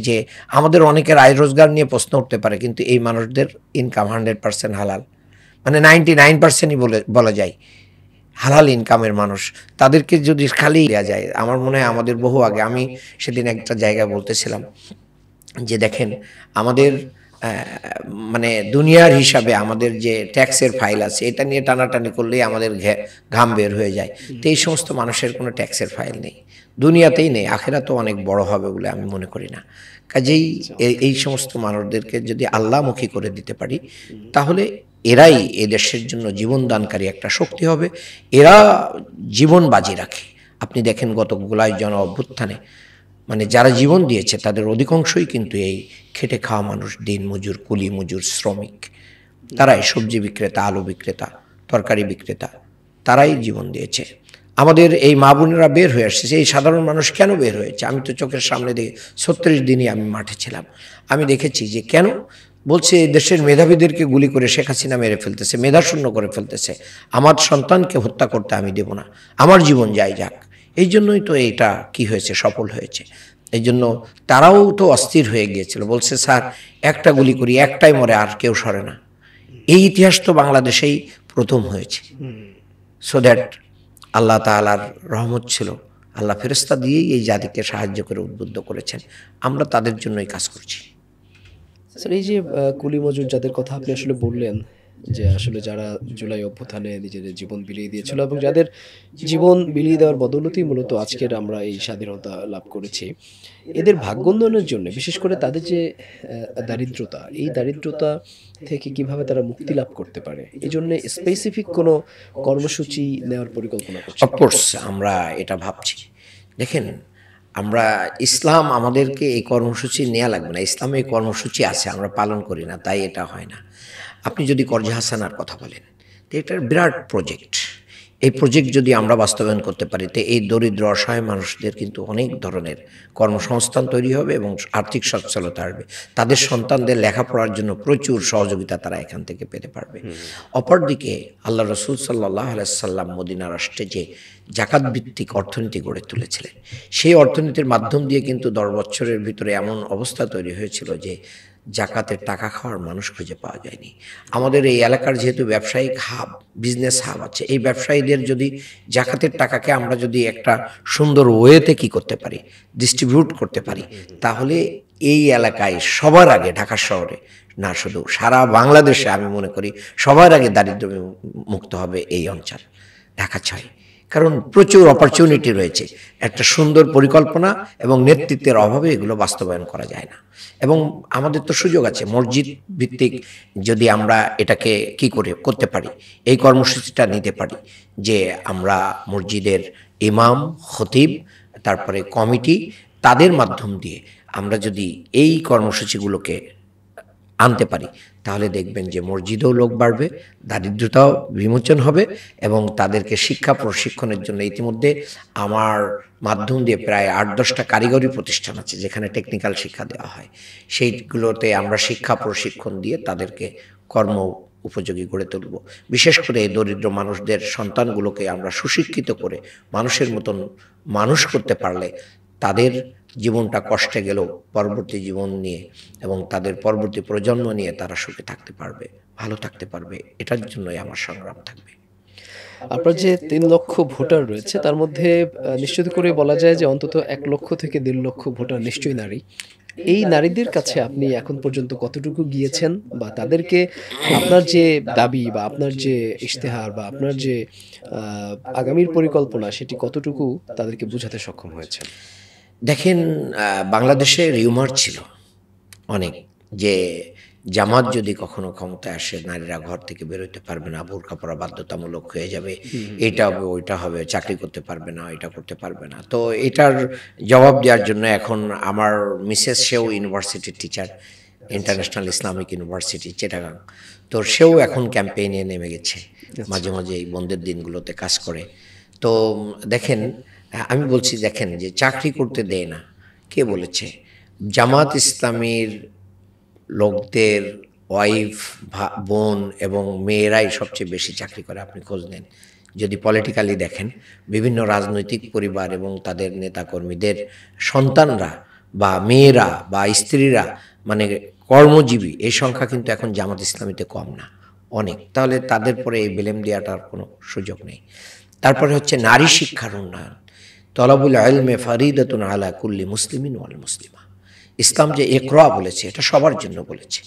যে আমাদের অনেকের আয় রোজগার নিয়ে প্রশ্ন উঠতে পারে, কিন্তু এই মানুষদের ইনকাম 100% হালাল, মানে 99%ই বলা যায় হালাল ইনকামের মানুষ। তাদেরকে যদি খালি দেওয়া যায়, আমার মনে হয় আমাদের বহু আগে, আমি সেদিন একটা জায়গায় বলতেছিলাম যে দেখেন, আমাদের মানে দুনিয়ার হিসাবে আমাদের যে ট্যাক্সের ফাইল আছে, এটা নিয়ে টানাটানি করলেই আমাদের ঘাম বের হয়ে যায়। তো এই সমস্ত মানুষের কোনো ট্যাক্সের ফাইল নেই, দুনিয়াতেই নেই, আখেরাতেও অনেক বড় হবে বলে আমি মনে করি না। কাজেই এই সমস্ত মানুষদেরকে যদি আল্লাহমুখী করে দিতে পারি, তাহলে এরাই এ দেশের জন্য জীবনদানকারী একটা শক্তি হবে। এরা জীবন বাজি রাখে। আপনি দেখেন, গত গোলায় জন অভ্যুত্থানে মানে যারা জীবন দিয়েছে তাদের অধিকাংশই কিন্তু এই খেটে খাওয়া মানুষ, দিন মজুর, কুলি মজুর, শ্রমিক। তারাই সবজি বিক্রেতা, আলু বিক্রেতা, তরকারি বিক্রেতা, তারাই জীবন দিয়েছে। আমাদের এই মা বোনেরা বের হয়ে আসছে। এই সাধারণ মানুষ কেন বের হয়েছে? আমি তো চোখের সামনে দেখে 36 দিনই আমি মাঠে ছিলাম, আমি দেখেছি যে কেন। বলছে দেশের মেধাবীদেরকে গুলি করে শেখ হাসিনা মেরে ফেলতেছে, মেধাশূন্য করে ফেলতেছে, আমার সন্তানকে হত্যা করতে আমি দেব না, আমার জীবন যাই যাক। এই জন্যই তো এটা কি হয়েছে, সফল হয়েছে। এই জন্য তারাও তো অস্থির হয়ে গিয়েছিল, বলছে স্যার একটা গুলি করি, একটাই মরে, আর কেউ সরে না। এই ইতিহাস তো বাংলাদেশেই প্রথম হয়েছে। সো দ্যাট আল্লাহ তাআলার রহমত ছিল, আল্লাহ ফেরেশতা দিয়েই এই জাতিকে সাহায্য করে উদ্বুদ্ধ করেছেন। আমরা তাদের জন্যই কাজ করছি। স্যার, এই যে কুলি মজুর যাদের কথা আপনি আসলে বললেন, যে আসলে যারা জুলাই অভ্যুত্থানে নিজেদের জীবন বিলিয়ে দিয়েছিল এবং যাদের জীবন বিলিয়ে দেওয়ার বদৌলতেই মূলত আজকের আমরা এই স্বাধীনতা লাভ করেছি, এদের ভাগ্য উন্নয়নের জন্য বিশেষ করে তাদের যে দারিদ্রতা, এই দারিদ্রতা থেকে কিভাবে তারা মুক্তি লাভ করতে পারে, এই জন্য স্পেসিফিক কোনো কর্মসূচি নেওয়ার পরিকল্পনা করছে? অফকোর্স আমরা এটা ভাবছি। দেখেন, আমরা ইসলাম আমাদেরকে এই কর্মসূচি নেওয়া লাগবে না, ইসলামে এই কর্মসূচি আছে, আমরা পালন করি না, তাই এটা হয় না। আপনি যদি কর্জা হাসানার কথা বলেন, তো এটার বিরাট প্রজেক্ট। এই প্রজেক্ট যদি আমরা বাস্তবায়ন করতে পারি, তো এই দরিদ্র অসহায় মানুষদের কিন্তু অনেক ধরনের কর্মসংস্থান তৈরি হবে এবং আর্থিক সচ্ছলতা আসবে। তাদের সন্তানদের লেখাপড়ার জন্য প্রচুর সহযোগিতা তারা এখান থেকে পেতে পারবে। অপরদিকে আল্লাহ রসুল সাল্লাল্লাহু আলাইহি সাল্লাম মদিনা রাষ্ট্রে যে জাকাত ভিত্তিক অর্থনীতি গড়ে তুলেছিলেন, সেই অর্থনীতির মাধ্যম দিয়ে কিন্তু 10 বছরের ভিতরে এমন অবস্থা তৈরি হয়েছিল যে জাকাতের টাকা খাওয়ার মানুষ খুঁজে পাওয়া যায়নি। আমাদের এই এলাকার যেহেতু ব্যবসায়িক হাব, বিজনেস হাব আছে, এই ব্যবসায়ীদের যদি জাকাতের টাকাকে আমরা যদি একটা সুন্দর ওয়েতে কি করতে পারি, ডিস্ট্রিবিউট করতে পারি, তাহলে এই এলাকায় সবার আগে, ঢাকা শহরে না শুধু সারা বাংলাদেশে আমি মনে করি সবার আগে দারিদ্র্য মুক্ত হবে এই অঞ্চল, ঢাকা 6। কারণ প্রচুর অপরচুনিটি রয়েছে, একটা সুন্দর পরিকল্পনা এবং নেতৃত্বের অভাবে এগুলো বাস্তবায়ন করা যায় না। এবং আমাদের তো সুযোগ আছে, মসজিদ ভিত্তিক যদি আমরা এটাকে কি করে করতে পারি, এই কর্মসূচিটা নিতে পারি, যে আমরা মসজিদের ইমাম, খতিব, তারপরে কমিটি, তাদের মাধ্যম দিয়ে আমরা যদি এই কর্মসূচিগুলোকে আনতে পারি, তাহলে দেখবেন যে মসজিদেও লোক বাড়বে, দারিদ্রতাও বিমোচন হবে, এবং তাদেরকে শিক্ষা প্রশিক্ষণের জন্য ইতিমধ্যে আমার মাধ্যম দিয়ে প্রায় 8-10টা কারিগরি প্রতিষ্ঠান আছে যেখানে টেকনিক্যাল শিক্ষা দেওয়া হয়। সেইগুলোতে আমরা শিক্ষা প্রশিক্ষণ দিয়ে তাদেরকে কর্ম উপযোগী গড়ে তুলব। বিশেষ করে এই দরিদ্র মানুষদের সন্তানগুলোকে আমরা সুশিক্ষিত করে মানুষের মতন মানুষ করতে পারলে তাদের জীবনটা কষ্টে গেলেও পরবর্তী জীবন নিয়ে এবং তাদের পরবর্তী প্রজন্ম নিয়ে তারা সুখে থাকতে পারবে, ভালো থাকতে পারবে। এটার জন্যই আমার সংগ্রাম থাকবে। আপনার যে 3 লক্ষ ভোটার রয়েছে তার মধ্যে নিশ্চিত করে বলা যায় যে অন্তত 1 লক্ষ থেকে 1.5 লক্ষ ভোটার নিশ্চয়ই নারী। এই নারীদের কাছে আপনি এখন পর্যন্ত কতটুকু গিয়েছেন, বা তাদেরকে আপনার যে দাবি বা আপনার যে ইশতেহার বা আপনার যে আগামীর পরিকল্পনা সেটি কতটুকু তাদেরকে বোঝাতে সক্ষম হয়েছেন? দেখেন, বাংলাদেশে রিউমার ছিল অনেক যে জামাত যদি কখনো ক্ষমতায় আসে নারীরা ঘর থেকে বেরোতে পারবে না, বোরকা পরা বাধ্যতামূলক হয়ে যাবে, এটা হবে ওইটা হবে, চাকরি করতে পারবে না, এটা করতে পারবে না। তো এটার জবাব দেওয়ার জন্য এখন আমার মিসেস, সেও ইউনিভার্সিটির teacher, international Islamic university Chittagong, তো সেও এখন ক্যাম্পেইনে নেমে গেছে, মাঝে মাঝে এই বন্ধের দিনগুলোতে কাজ করে। তো দেখেন, আমি বলছি দেখেন যে চাকরি করতে দেয় না, কে বলেছে? জামাত ইসলামীর লোকদের ওয়াইফ, বোন এবং মেয়েরাই সবচেয়ে বেশি চাকরি করে। আপনি খোঁজ নেন, যদি পলিটিক্যালি দেখেন, বিভিন্ন রাজনৈতিক পরিবার এবং তাদের নেতাকর্মীদের সন্তানরা বা মেয়েরা বা স্ত্রীরা মানে কর্মজীবী, এই সংখ্যা কিন্তু এখন জামাত ইসলামীতে কম না, অনেক। তাহলে তাদের পরে এই বেলেম দেওয়াটার কোনো সুযোগ নেই। তারপরে হচ্ছে নারী শিক্ষার উন্নয়ন। তলাবুল ইলমে ফারিদাতুন আলা কুল্লি মুসলিমিন ওয়াল মুসলিমা। ইসলাম যে ইকরা বলেছে এটা সবার জন্য বলেছে।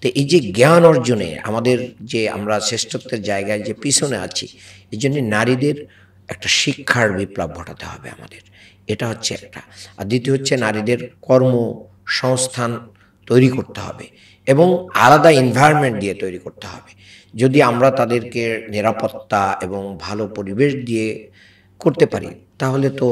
তো এই যে জ্ঞান অর্জনে আমাদের যে আমরা শ্রেষ্ঠত্বের জায়গায় যে পিছনে আছি, এই জন্য নারীদের একটা শিক্ষার বিপ্লব ঘটাতে হবে আমাদের, এটা হচ্ছে একটা। আর দ্বিতীয় হচ্ছে নারীদের কর্মসংস্থান তৈরি করতে হবে এবং আলাদা এনভায়রনমেন্ট দিয়ে তৈরি করতে হবে। যদি আমরা তাদেরকে নিরাপত্তা এবং ভালো পরিবেশ দিয়ে করতে পারি তাহলে তো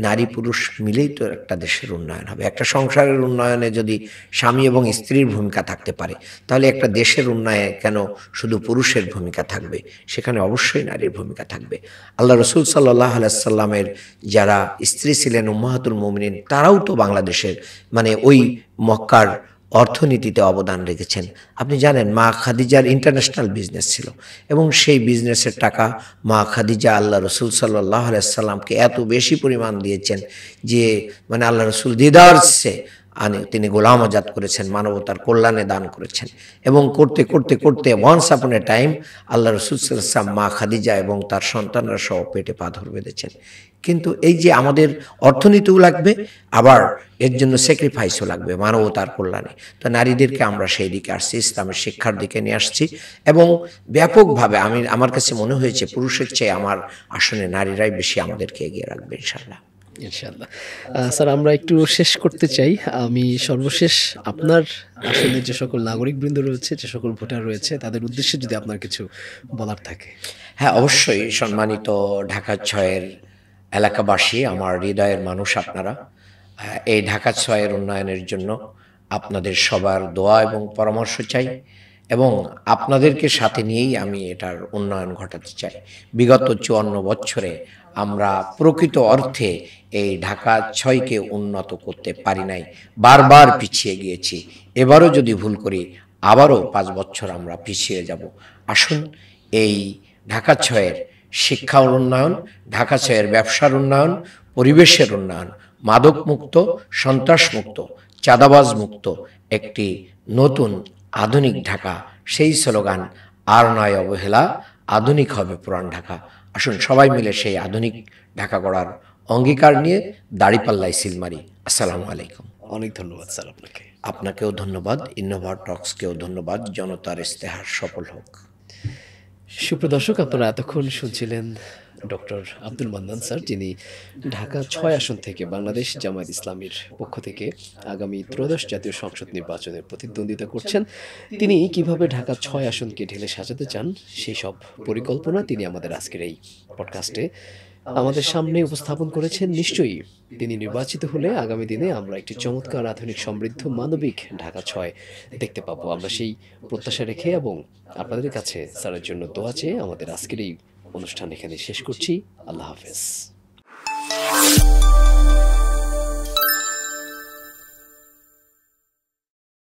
নারী পুরুষ মিলেই তো একটা দেশের উন্নয়ন হবে। একটা সংসারের উন্নয়নে যদি স্বামী এবং স্ত্রীর ভূমিকা থাকতে পারে তাহলে একটা দেশের উন্নয়নে কেন শুধু পুরুষের ভূমিকা থাকবে? সেখানে অবশ্যই নারীর ভূমিকা থাকবে। আল্লাহ রসুল সাল্লাল্লাহু আলাইহি সাল্লামের যারা স্ত্রী ছিলেন উম্মাহাতুল মুমিনিন, তারাও তো বাংলাদেশের মানে ওই মক্কার অর্থনীতিতে অবদান রেখেছেন। আপনি জানেন মা খাদিজার ইন্টারন্যাশনাল বিজনেস ছিল এবং সেই বিজনেসের টাকা মা খাদিজা আল্লাহ রসুল সাল্লাল্লাহু আলাইহি সাল্লামকে এত বেশি পরিমাণ দিয়েছেন যে মানে আল্লাহ রসুল দিদারসে তিনি গোলাম আজাদ করেছেন, মানবতার কল্যাণে দান করেছেন। এবং করতে করতে করতে ওয়ান্স আপন এ টাইম আল্লাহ রসুল সাল্লাল্লাহু আলাইহি সাল্লাম মা খাদিজা এবং তার সন্তানরা সহ পেটে পাথর বেঁধেছেন। কিন্তু এই যে আমাদের অর্থনীতিও লাগবে, আবার এর জন্য স্যাক্রিফাইসও লাগবে মানবতার কল্যাণে। তো নারীদেরকে আমরা সেই দিকে আসছি, ইসলামের শিক্ষার দিকে নিয়ে আসছি এবং ব্যাপকভাবে আমার কাছে মনে হয়েছে পুরুষের চেয়ে আমার আসনে নারীরাই বেশি আমাদেরকে এগিয়ে রাখবে ইনশাআল্লাহ। ইনশাআল্লাহ। স্যার, আমরা একটু শেষ করতে চাই। আমি সর্বশেষ আপনার আসলে যে সকল নাগরিকবৃন্দ রয়েছে, যে সকল ভোটার রয়েছে, তাদের উদ্দেশ্যে যদি আপনার কিছু বলার থাকে। হ্যাঁ, অবশ্যই। সম্মানিত ঢাকা ৬-এর এলাকাবাসী, আমার হৃদয়ের মানুষ আপনারা, এই ঢাকা ৬-এর উন্নয়নের জন্য আপনাদের সবার দোয়া এবং পরামর্শ চাই এবং আপনাদেরকে সাথে নিয়েই আমি এটার উন্নয়ন ঘটাতে চাই। বিগত ৫৪ বছরে আমরা প্রকৃত অর্থে এই ঢাকা ৬কে উন্নত করতে পারি নাই, বারবার পিছিয়ে গিয়েছি। এবারও যদি ভুল করি আবারও ৫ বছর আমরা পিছিয়ে যাব। আসুন এই ঢাকা ৬-এর শিক্ষা উন্নয়ন, ঢাকা ৬-এর ব্যবসার উন্নয়ন, পরিবেশের উন্নয়ন, মাদক মুক্ত, সন্ত্রাস মুক্ত, চাঁদাবাজ মুক্ত একটি নতুন আধুনিক ঢাকা, সেই স্লোগান আর নয় অবহেলা, আধুনিক হবে পুরান ঢাকা। আসুন সবাই মিলে সেই আধুনিক ঢাকা গড়ার অঙ্গীকার নিয়ে দাড়িপাল্লায় সিল মারি। আসসালামু আলাইকুম। অনেক ধন্যবাদ স্যার আপনাকে। আপনাকেও ধন্যবাদ, ইনোভা টক্সকেও ধন্যবাদ। জনতার ইস্তেহার সফল হোক। সুপ্রিয় দর্শক, আপনারা এতক্ষণ শুনছিলেন ডক্টর আব্দুল মান্নান স্যার, যিনি ঢাকা ৬ আসন থেকে বাংলাদেশ জামায়াত ইসলামীর পক্ষ থেকে আগামী ত্রয়োদশ জাতীয় সংসদ নির্বাচনের প্রতিদ্বন্দ্বিতা করছেন। তিনি কিভাবে ঢাকা ৬ আসনকে ঢেলে সাজাতে চান সেই সব পরিকল্পনা তিনি আমাদের আজকের এই পডকাস্টে আমাদের সামনে উপস্থাপন করেছেন। নিশ্চয়ই তিনি নির্বাচিত হলে আগামী দিনে আমরা একটি চমৎকার, আধুনিক, সমৃদ্ধ, মানবিক ঢাকা ৬ দেখতে পাবো। আমরা সেই প্রত্যাশা রেখে এবং আপনাদের কাছে স্যারের জন্য দোয়া চেয়ে আমাদের আজকের এই অনুষ্ঠান এখানে শেষ করছি। আল্লাহ হাফেজ।